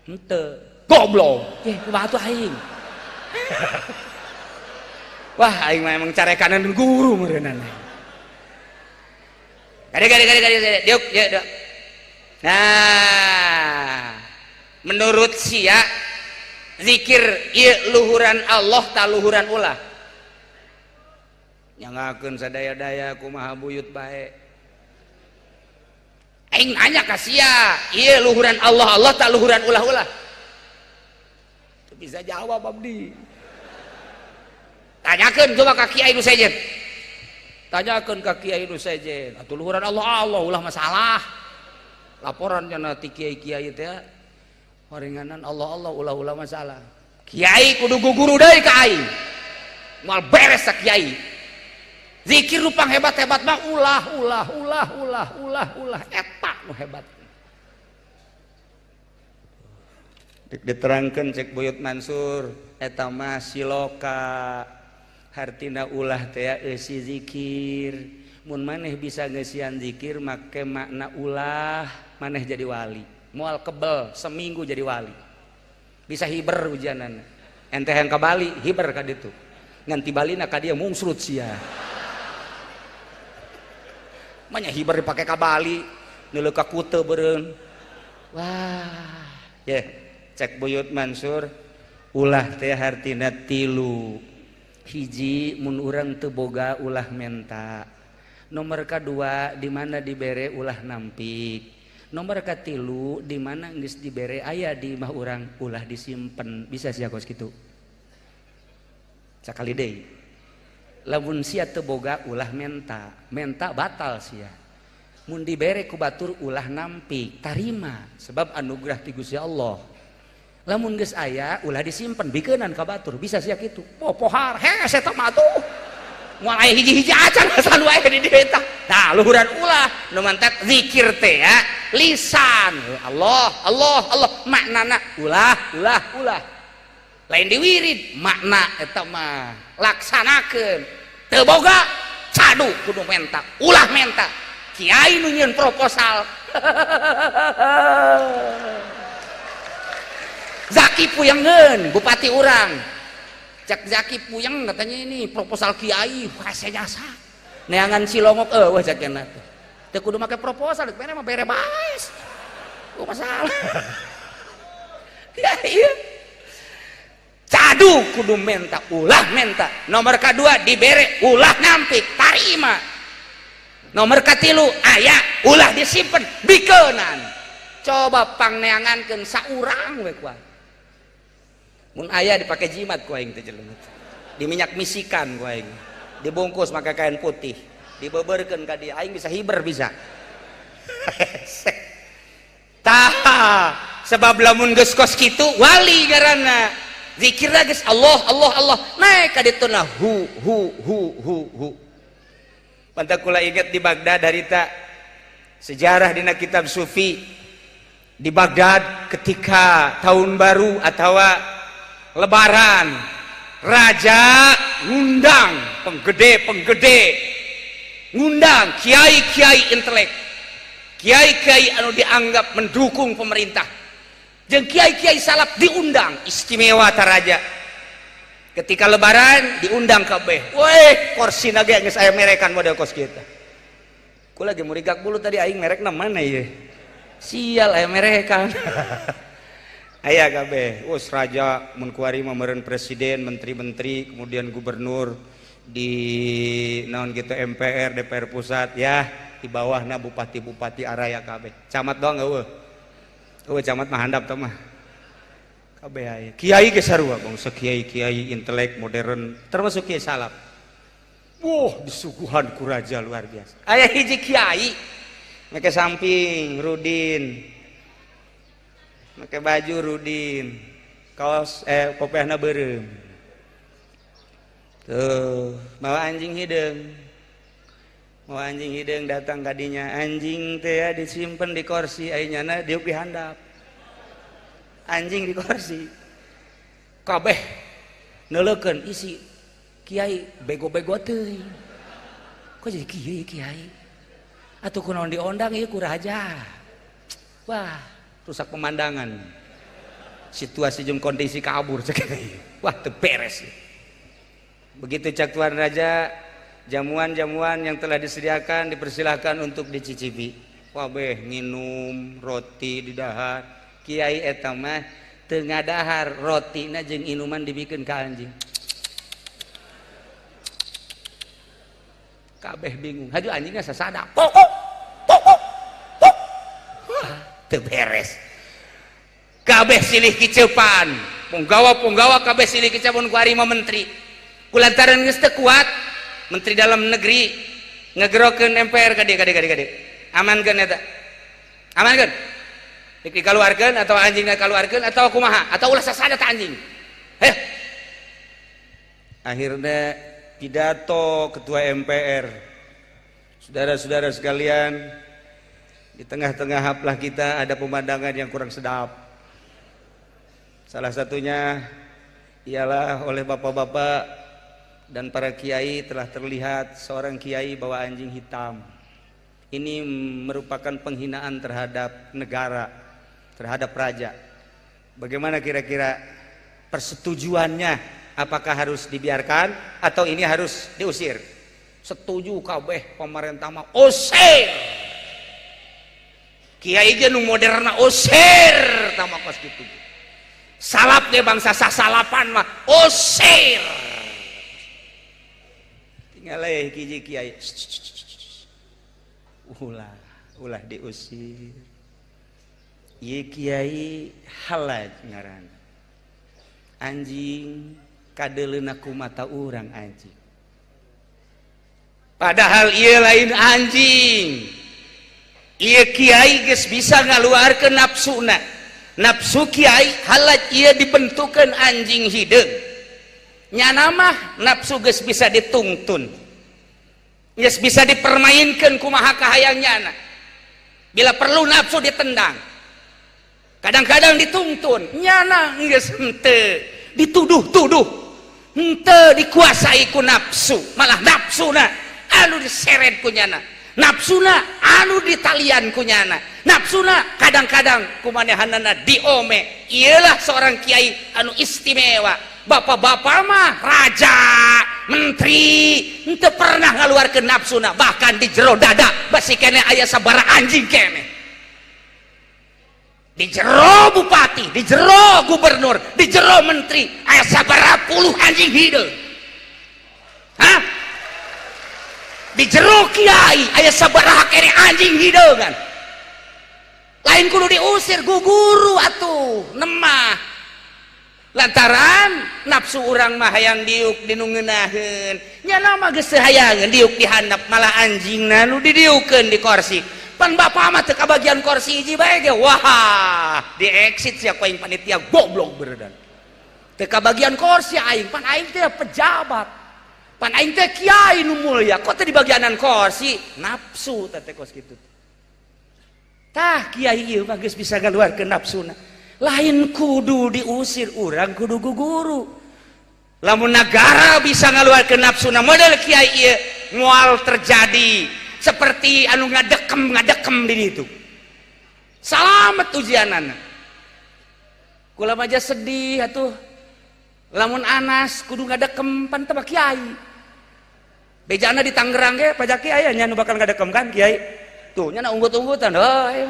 henteu goblok kumaha atuh aing wah aing mah emang carekanan guru meureunana gade diuk nah menurut sia zikir ieu luhuran Allah ta luhuran ulah nyangakeun sadaya-daya kumaha buyut bae aing nanya ka sia ieu luhuran Allah ta luhuran ulah-ulah teu bisa jawab abdi tanyakeun coba ka kiai nu sejen tanyakeun ka kiai nu sejen atuh luhuran Allah ulah masalah laporan cenah ti kiai-kiai teh horenganan Allah ulah-ulah masalah kiai kudu guguru deui ka aing moal beres sa kiai zikir rupang hebat-hebat mah ulah eta nu hebat diterangkeun cek Buyut Mansur eta mah siloka hartina ulah teh eusi zikir mun maneh bisa ngeusian zikir make makna ulah maneh jadi wali moal kebel seminggu jadi wali bisa hiber hujanan ente yang ke Bali hiber ka ditu nganti balina ka dia mungsrut sia manya hiber dipake ka Bali neuleuh ka kute beureun wah ye cek Buyut Mansur ulah teh hartina tilu hiji mun urang teu boga ulah menta nomor kadua di mana dibere ulah nampik nomor katilu di mana geus dibere aya di imah urang ulah disimpen bisa sia kos kitu sakali deui lamun sia teu boga ulah menta batal sia mun dibere ku batur ulah nampik tarima sebab anugerah ti Gusti Allah lamun geus aya ulah disimpen bikeunan ka batur bisa sia kitu pohar hese eta mah atuh moal aya hiji-hiji acan asal wae di dieu tah nah luhuran ulah nu mantet zikir teh ya lisan Allah maknana ulah lain diwirid makna eta mah laksanakeun teu boga cadu kudu menta ulah menta kiai nu nyieun proposal Zaki Puyengeun bupati urang cek Zaki Puyeng katanya ini proposal kiai kasih jasa neangan Cilongok wah cekena teu kudu make proposal kene mah bere bae masalah ya iya cadu kudu menta ulah menta nomor kadua dibere ulah nampik tarima nomor katilu aya ulah disimpen bikeunan coba pangneangankeun saurang we kuat mun aya dipake jimat ku aing teh jelemet di minyak misikan ku aing dibungkus make kain putih dibeberkeun ka dia aing bisa hiber bisa tah sebab lamun geus kos kitu wali ngaranna zikirna geus Allah naik ka dituna hu pantak kula inget di Baghdad harita sejarah dina kitab sufi di Baghdad ketika tahun baru atau lebaran raja ngundang penggede ngundang kiai-kiai intelek kiai-kiai anu dianggap mendukung pemerintah jeung kiai-kiai salaf diundang istimewa ta raja ketika lebaran diundang kabeh weh korsina ge geus aya merekan model kos kita ku lagi murigak bulu tadi aing merekna mana ieu sial aya merekan aya kabeh us raja mun kuari mah meureun presiden menteri-menteri kemudian gubernur di naon gitu MPR DPR pusat ya di bawahna bupati-bupati araya kabeh camat doang eueuh camat mah handap teh mah kabeh aya kiai ge sarua bangsa kiai-kiai intelek modern termasuk kiai salaf disuguhan ku raja luar biasa aya hiji kiai make samping Rudin make baju Rudin kaos kopehna beureum tuh bawa anjing hideung datang kadinya anjing teh ya disimpen di kursi ainyana diuk di handap anjing di kursi kabeh neuleukeun isi kiai bego-bego teuing kok jadi kiai Atuh kunaon diondang ieu ku raja. Wah, rusak pemandangan. Situasi jeung kondisi kabur cek. Wah, teu beres. Begitu cak tuan raja, jamuan-jamuan yang telah disediakan dipersilahkan untuk dicicipi. Wah beh nginum roti di dahar. Kiai eta mah teu ngadahar rotina jeung inuman dibikeun ka anjing. Kabeh bingung. Haju anjingna sasada. Pok pok pok pok. Teu beres. Kabeh silih kiceupan. Punggawa kabeh silih kiceupan ku harima menteri. Kulantaran geus teu kuat, menteri dalam negeri ngegerokeun MPR kade. Amankeun eta. Amankeun. Dik dikaluarkeun atau anjingna kaluarkeun atau kumaha? Atau ulah sasada ta anjing. Heh. Akhirnya pidato ketua MPR. Saudara-saudara sekalian, di tengah-tengah haflah kita ada pemandangan yang kurang sedap. Salah satunya ialah oleh bapak-bapak dan para kiai telah terlihat seorang kiai bawa anjing hitam. Ini merupakan penghinaan terhadap negara, terhadap raja. Bagaimana kira-kira persetujuannya? Apakah harus dibiarkan atau ini harus diusir? Setuju kabeh pemerintah mah usir. Kiai ge nu moderna usir tama kos kitu. Salap ge bangsa sasalapan mah usir. Tinggal aya hiji kiai. Ulah diusir. Ieu kiai halaj ngaranna. Anjing kadeleuna ku mata urang anjing. Padahal ieu lain anjing. Ieu kiai geus bisa ngaluarkeun nafsuna. Nafsu kiai halaj ieu dibentukeun anjing hideung. Nyana mah nafsu geus bisa ditungtun. Geus bisa dipermainkeun kumaha kahayang nyana. Bila perlu nafsu ditendang. Kadang-kadang dituntun. Nyana geus henteu dituduh-tuduh. Henteu dikuasai ku nafsu, malah nafsuna anu diseret ku nyana, nafsuna anu ditalian ku nyana, nafsuna kadang-kadang kumanehanana diome. Ialah seorang kiai anu istimewa. Bapak-bapak mah raja, menteri henteu pernah ngaluarkeun nafsuna, bahkan di jero dada basi kene aya sabaraha anjing kene. Di jero bupati, di jero gubernur, di jero menteri, aya sabaraha puluh anjing hideung. Hah? Di jero kiai aya sabaraha kene anjing hideungan. Lain kudu diusir guguru atuh, nemah. Lantaran nafsu urang mah hayang diuk dinu ngeunaheun. Nya mah geus hayangeun diuk di handap, malah anjingna nu didiukeun di kursi. Pan bapak mah teu kabagian kursi hiji bae ge. Wah, di exit sia ku aing panitia goblok beredan. Teu kabagian kursi aing, pan aing teh pejabat. Pan aing teh kiai nu mulya, kok teh di bagianan kursi? Nafsu teh kos kitu. Tah kiai ieu mah geus bisa ngaluarkeun nafsuna. Lain kudu diusir, urang kudu guguru. Lamun negara bisa ngaluarkeun nafsuna model kiai ieu moal terjadi seperti anu ngadekem di ditu. Salamet ujianana. Kula aja sedih atuh. Lamun Anas kudu ngadekem pan teh kiai. Bejana di Tangerang ge pajak kiai nya nu bakal ngadekem kan kiai. Tuh nya unggut-unggutan heuh.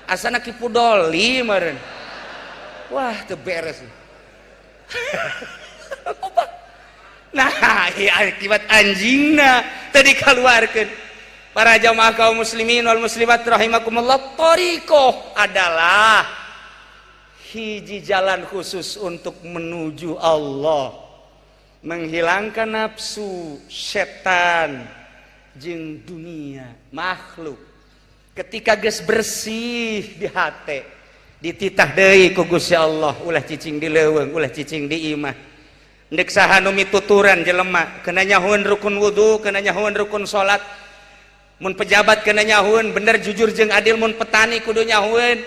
Asana Kipudoli meureun. Wah, teu beres. Nah, akibat anjingna tadi keluarkan. Para jamaah kaum muslimin wal muslimat rahimakumullah, thariqah adalah hiji jalan khusus untuk menuju Allah, menghilangkan nafsu, setan, jeung dunia, makhluk. Ketika geus bersih di hate, dititah deui ku Gusti Allah, ulah cicing di leuweung, ulah cicing di imah. Ndek saha nu mituturan jelema, kena nyahueun rukun wudu, kena nyahueun rukun salat. Mun pejabat kena nyahueun, bener jujur jeung adil, mun petani kudu nyahueun.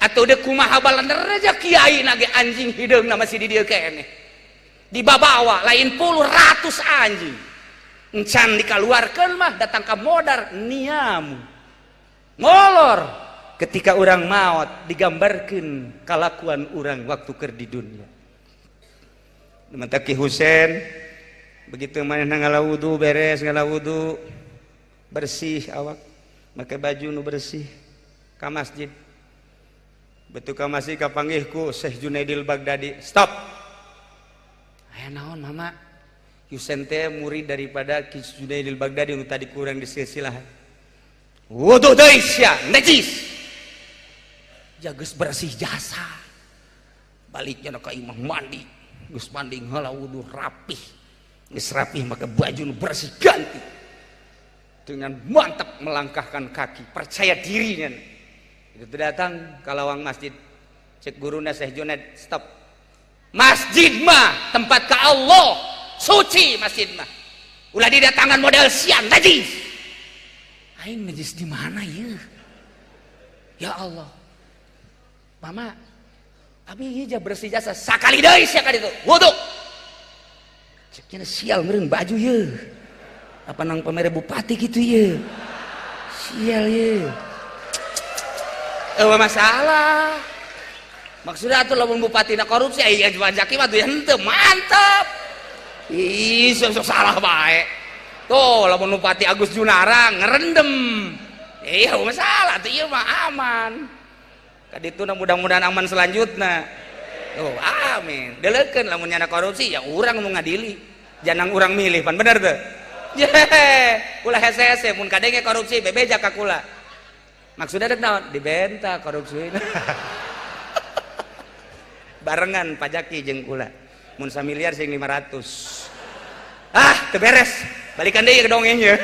Atuh deuk kumaha balander aja kiai nage anjing hideungna masih di dieu keneh. Dibabawa lain puluh ratus anjing. encan dikaluarkan mah datang ke modar niamu ngolor ketika orang maut digambarkan kalakuan orang waktu keur di dunia. Mata Ki Husein begitu maneh ngalawudu beres ngalawudu bersih awak make baju nu bersih ka masjid. Betul ka masjid kapanggihku Syekh Junaidil Baghdadi. Stop. Aya naon mama? Husein teh murid daripada Ki Junaidil Baghdadi nu tadi kurang di silsilah. Wudu deui sia najis. Jageus bersih jasa. Baliknya ka imah mandi. Geus mandi heula wudu rapih. Geus rapih make baju nu bersih ganti. Dengan mantap melangkahkan kaki, percaya dirinya. Itu datang ke lawang masjid. Cek guruna Syekh Junaid, stop. Masjid mah tempat ke Allah, suci masjid mah. Ulah didatangan model sian najis. Aing najis di mana ya? Ya Allah. Mama, abi hija bersih jasa sakali deui sia ka ditu. Wudu. Ceknya sial meureun baju ye. Apa nang pamere bupati gitu ya? Sial ya. Masalah. Maksudnya tuh lamun bupati na korupsi aya Jaki mah tuh ya henteu mantap. Ih, salah bae. Tuh lamun bupati Agus Junara ngerendem. Iya masalah tuh ieu mah aman. Kaditu mudah-mudahan aman selanjutnya. Tuh amin. Deulekeun lamun nyana korupsi ya urang nu ngadili. Janang urang milih pan bener teu? Ulah hese-hese mun kadenge korupsi bebeja ka kula. Maksudnya dek naon? Dibenta korupsi. Barengan pajaki jeung kula. Mun 1 miliar sing 500. Ah, teu beres. Balikan deui ke dongengnya.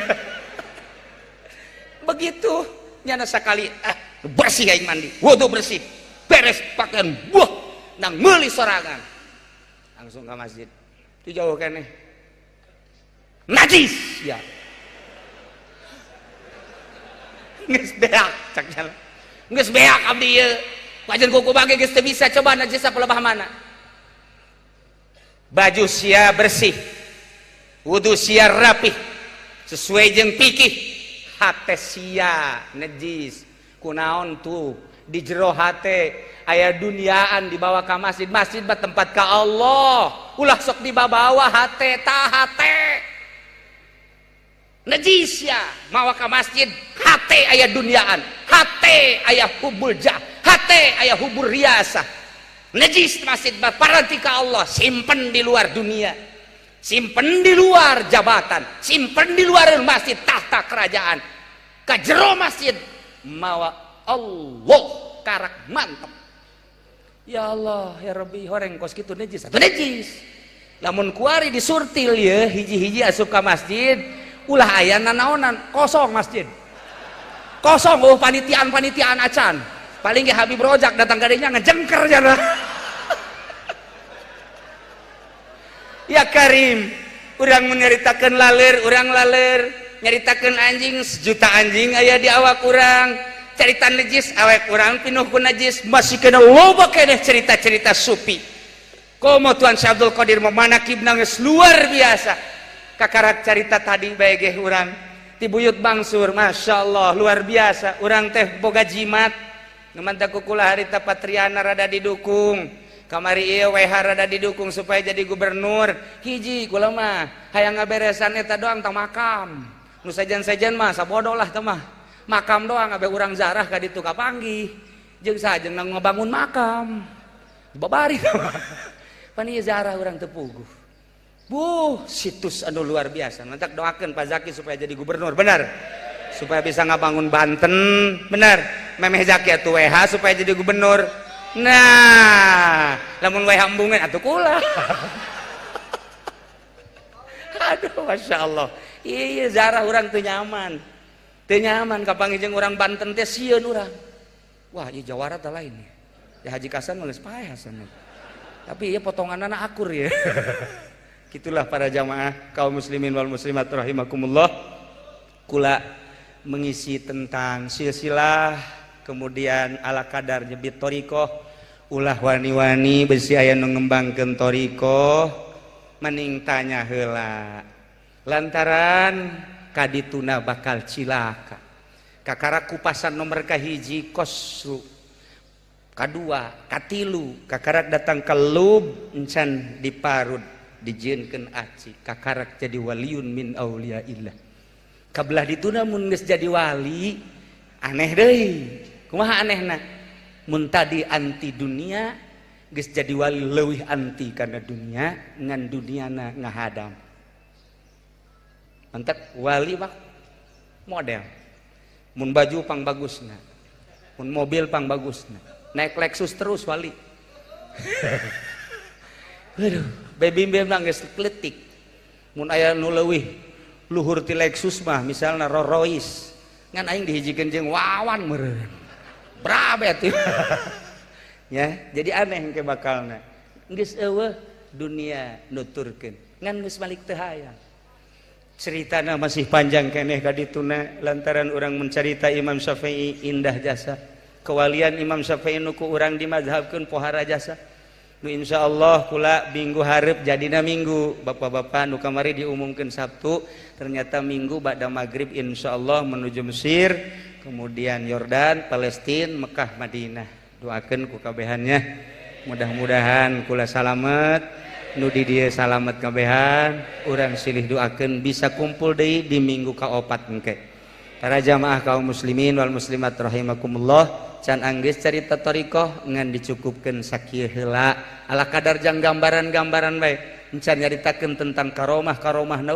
Begitu nyana sakali bersih aing mandi. Wudu bersih. Beres pakaian buah nang meuli sorangan. Langsung ke masjid. Itu jauh keneh. Najis ya. Geus beak caknya. Geus beak abdi ieu. Pajen kuku bage geus teu bisa coba najis pelebah mana. Baju sia bersih. Wudu sia rapih. Sesuai jeung pikih. Hate sia najis. Kunaon tuh di jero hate aya duniaan dibawa ka masjid. Masjid mah tempat ka Allah. Ulah sok dibawa hate tah hate. Najis ya mawa ka masjid hate aya duniaan hate aya hubul jah hate aya hubur riasa najis masjid paranti ka Allah simpen di luar dunia simpen di luar jabatan simpen di luar masjid tahta kerajaan ka jero masjid mawa Allah karak mantep ya Allah ya Rabbi horeng kos kitu najis atau najis lamun kuari disurtil ya hiji-hiji asup ka masjid ulah aya nanaonan kosong masjid kosong panitiaan acan paling ge Habib Rojak datang gadenya ngejengker jana ya Karim urang menyaritakeun laler urang laler nyaritakeun anjing sejuta anjing aya di awak urang cerita najis awak urang pinuh ku najis masih kena loba keneh cerita-cerita supi komo Tuan Syekh Abdul Qadir memanakibna geus luar biasa kakarak cerita tadi bae urang ti buyut bangsur Masya Allah luar biasa urang teh boga jimat ngamanta kukula harita Patriana rada didukung kamari ieu WH rada didukung supaya jadi gubernur hiji kula mah hayang ngaberesan eta doang tah makam nu sajan-sajan mah sabodo lah teh mah makam doang abe urang zarah ka ditu kapanggih jeung sajeng nang ngabangun makam babari pan ieu zarah urang teu puguh. Situs anu luar biasa. Nanti doakan Pak Zaki supaya jadi gubernur, benar? Supaya bisa ngabangun Banten, benar? Memeh Zaki atuh WH supaya jadi gubernur. Nah, lamun WH embungan atuh kula. Aduh, Masya Allah. Iya, zarah orang teu nyaman. Teu nyaman kapanggih jeung urang Banten teh sieun urang. Wah, ieu jawara teh lain. Ya Haji Kasan nulis pae Hasan. Tapi ieu potonganna akur ya. Gitulah para jamaah kaum muslimin wal muslimat rahimakumullah. Kula mengisi tentang silsilah, kemudian ala kadar nyebit torikoh, ulah wani-wani besi aya nu ngembangkeun torikoh, mending tanya heula. lantaran kadituna bakal cilaka. Kakara kupasan nomor kahiji kosru, kadua katilu kakarak datang ke lub encan diparud dijieunkeun aci kakarak jadi waliun min auliaillah. Kabelah dituna mun geus jadi wali aneh deui. Kumaha anehna? Mun tadi anti dunia geus jadi wali leuwih anti kana dunia ngan duniana ngahadam. Mantap wali mah model. Mun baju pang bagusna, mun mobil pang bagusna, naik Lexus terus wali. Aduh, baby memang geus kletik. Mun aya nu leuwih luhur ti Lexus mah misalna Rolls Royce, ngan aing dihijikeun jeung wawan meureun. Brabet. Ya, jadi aneh engke bakalna. Geus eueuh dunia nuturkeun, ngan geus balik teu hayang. Ceritana masih panjang keneh kadituna lantaran orang mencerita Imam Syafi'i indah jasa kewalian Imam Syafi'i nuku orang dimazhabkeun pohara jasa nu insyaallah kula minggu hareup jadina minggu bapak-bapak nu kamari diumumkeun Sabtu ternyata minggu ba'da maghrib insyaallah menuju Mesir kemudian Yordan Palestina Mekah Madinah doakeun ku kabehannya mudah-mudahan kula salamet nu di dieu salamet kabehan urang silih doakeun bisa kumpul deui di minggu kaopat engke. Para jamaah kaum muslimin wal muslimat rahimakumullah can anggeus carita thariqah ngan dicukupkeun sakieu heula ala kadar jang gambaran-gambaran bae encan nyaritakeun tentang karomah-karomahna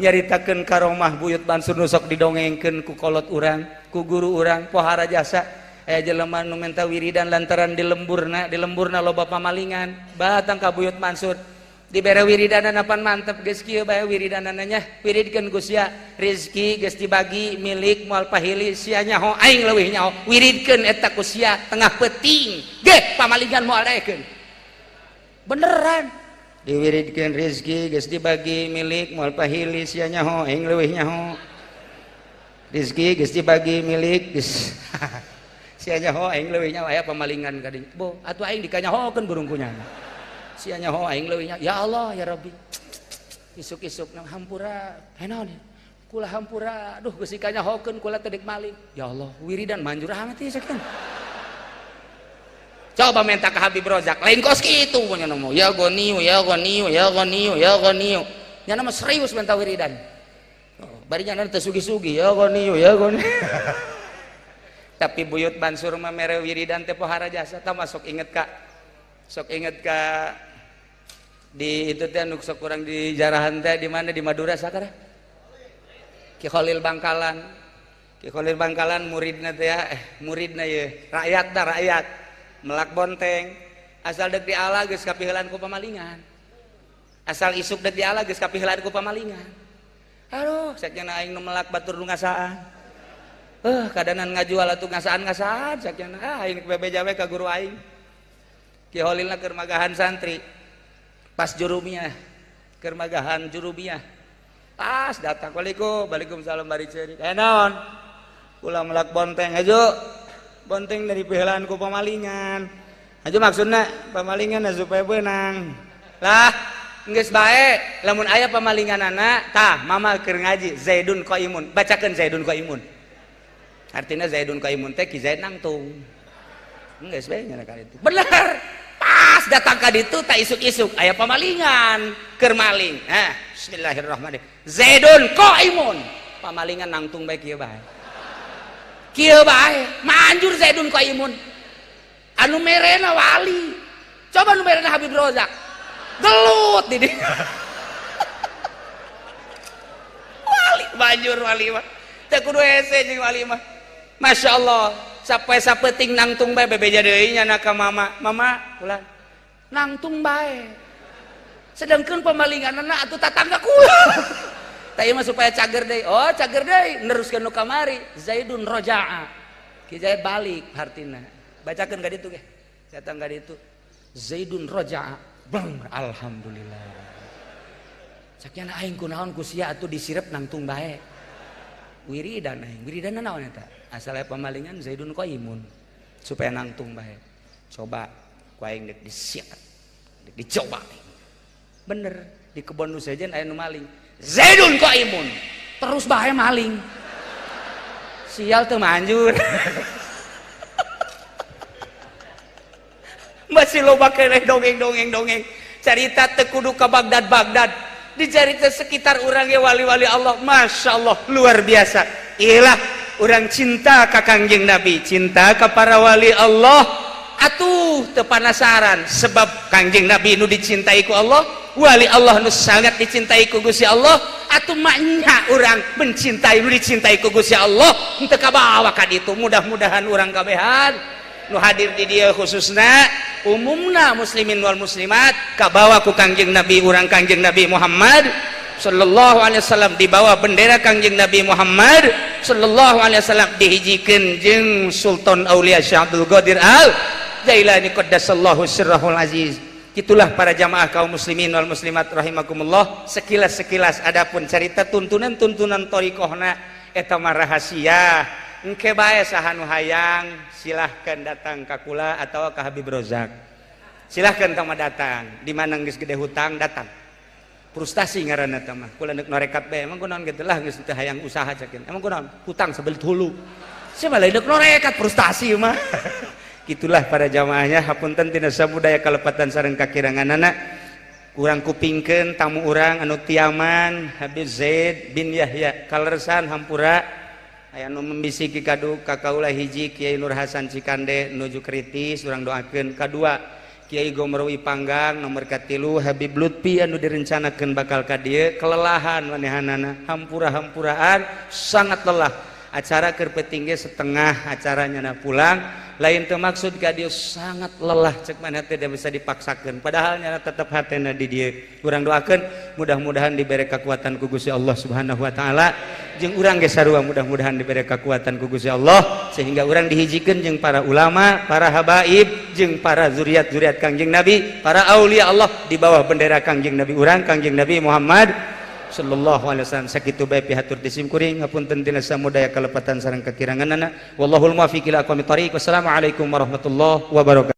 nyaritakeun karomah buyut Mansur nu sok didongengkeun ku kolot urang ku guru urang pohara jasa. Aya jelema nu menta wiridan lantaran di lemburna loba pamalingan batang ka buyut Mansur dibere wiridanana pan mantep geus kieu bae wiridanana nya wiridkeun Gusya rezeki geus dibagi milik moal pahili sia nyaho aing leuwih nyaho wiridkeun eta Gusya tengah peuting ge pamalingan moal daekeun beneran diwiridkeun rezeki geus dibagi milik moal pahili sia nyaho aing leuwih nyaho rezeki geus dibagi milik geus sia nyaho aing leuwih nyaho aya pamalingan ka dieu. Bo, atuh aing dikanyahokeun burungkunya. Sia nyaho aing leuwih nyaho. Ya Allah, ya Rabbi. Isuk-isuk nang hampura. Hanaon? Kula hampura. Duh, geus dikanyahokeun kula teu dek maling. Ya Allah, wiridan manjur amat ieu sakitu. Coba minta ke Habib Rozak, lain kos kitu punya nama. Ya goniu, ya goniu, ya goniu, ya goniu. Nya nama serius minta wiridan. Bari nya teu sugi-sugi, ya goniu, ya goniu. Tapi buyut Mansur mah mere wiridan teh pohara jasa tah masuk inget ka di itu teh anu sok urang di jarahan teh di mana di Madura sakara Ki Khalil Bangkalan muridna teh muridna ye rakyat melak bonteng asal deuk diala geus kapiheulan ku pamalingan asal isuk deuk diala geus kapiheulan ku pamalingan aduh sakjana aing nu melak batur nu ngasaan kadanan ngajual atuh ngasaan sakjana aing bebeja we ka guru aing Ki Holilna keur magahan santri pas jurumiyah keur magahan jurumiyah pas datang waalaikumsalam bari ceuri naon kula melak bonteng ajo bonteng dari piheulan ku pamalingan ajo maksudna pamalingan supaya beunang lah geus bae lamun aya pamalinganana tah mama keur ngaji Zaidun Qaimun bacakeun Zaidun Qaimun artinya Zaidun Qaimun teh Ki Zaid nangtung geus bae nya ka ditu bener pas datang ka ditu tak isuk-isuk aya pamalingan keur maling bismillahirrahmanirrahim Zaidun Qaimun pamalingan nangtung bae kieu bae manjur Zaidun Qaimun anu merena wali coba nu merena Habib Rozak gelut di dieu wali banjur wali mah teh kudu hese jeung wali mah Masya Allah sampai sapeting nangtung bae bebeja deui nya ka mama ulah nangtung bae sedangkeun pamalinganna atuh tatangga kula tah ieu mah supaya cager deui cager deui neruskeun nu kamari Zaidun Roja'a Ki Zaid balik hartina bacakeun ka ditu ge datang ka ditu Zaidun Roja'a bang alhamdulillah sakiana aing kunaon ku sia atuh disirep nangtung bae wiridan naon eta asal pamalingan Zaidun Qaimun supaya nangtung bae coba ku aing dek disiat dek dicoba bener di kebon nu sejen aya nu maling Zaidun qaimun. Terus bae maling. Sial teu manjur. Masih loba keneh dongeng. Carita teu kudu ka Bagdad. Di carita sekitar urang ge wali-wali Allah. Masya Allah luar biasa. Iyalah urang cinta ka Kangjeng Nabi, cinta ka para wali Allah. Atuh teu panasaran sebab Kangjeng Nabi nu dicintai ku Allah, wali Allah nu sangat dicintai ku Gusti Allah. Atuh maknya urang mencintai nu dicintai ku Gusti Allah henteu kabawa ka ditu. Mudah-mudahan urang kabehan nu hadir di dieu khususna umumna muslimin wal muslimat kabawa ku Kangjeng Nabi, urang Kangjeng Nabi Muhammad sallallahu alaihi wasallam, dibawa bendera Kangjeng Nabi Muhammad sallallahu alaihi wasallam, dihijikeun jeung Sultan Aulia Syekh Abdul Qadir Al Jailani qaddasallahu sirrahul aziz. Itulah para jamaah kaum muslimin wal muslimat rahimakumullah, sekilas adapun cerita tuntunan thariqahna eta mah rahasia. Engke bae saha nu hayang silahkan datang ka kula atawa ka Habib Rozak. Silahkan tama datang. Di mana geus gede hutang datang. Frustasi ngaranna teh mah. Kula neuk norekat bae. Emang kunaon kitu lah geus teu hayang usaha cekeun. Emang kunaon? Hutang sabelit hulu. Sia mah lain neuk norekat frustasi mah. Gitulah para jamaahnya, hapunten tina samudaya kalepatan sareng kakiranganana. Urang kupingkeun tamu urang anu tiaman Habib Zaid bin Yahya Kalersan Hampura. Aya nu membisiki kadu ka kaula hiji Kiai Nur Hasan Cikande nuju kritis urang doakeun. Kadua Kiai Gomrowi Panggang, nomor katilu Habib Lutfi anu direncanakeun bakal ka dieu kelelahan manehanana, hampura-hampuraan sangat lelah. Acara keur peuting ge setengah acaranya pulang, lain teu maksud ka dieu sangat lelah cek mana teh bisa dipaksakeun, padahal nya tetep hatena di dieu. Urang doakeun mudah-mudahan diberi kekuatan ku Gusti Allah Subhanahu wa taala, jeung urang ge sarua mudah-mudahan diberi kekuatan ku Gusti Allah sehingga urang dihijikeun jeung para ulama, para habaib, jeung para zuriat-zuriat Kangjeng Nabi, para aulia Allah di bawah bendera Kangjeng Nabi urang Kangjeng Nabi Muhammad sallallahu alaihi wasallam. Sakitu bae pihatur disim kuring ngapunten tina samudaya kalepatan sareng kakiranganana. Wallahul muwaffiq ila aqwamit thoriq. Wassalamualaikum warahmatullahi wabarakatuh.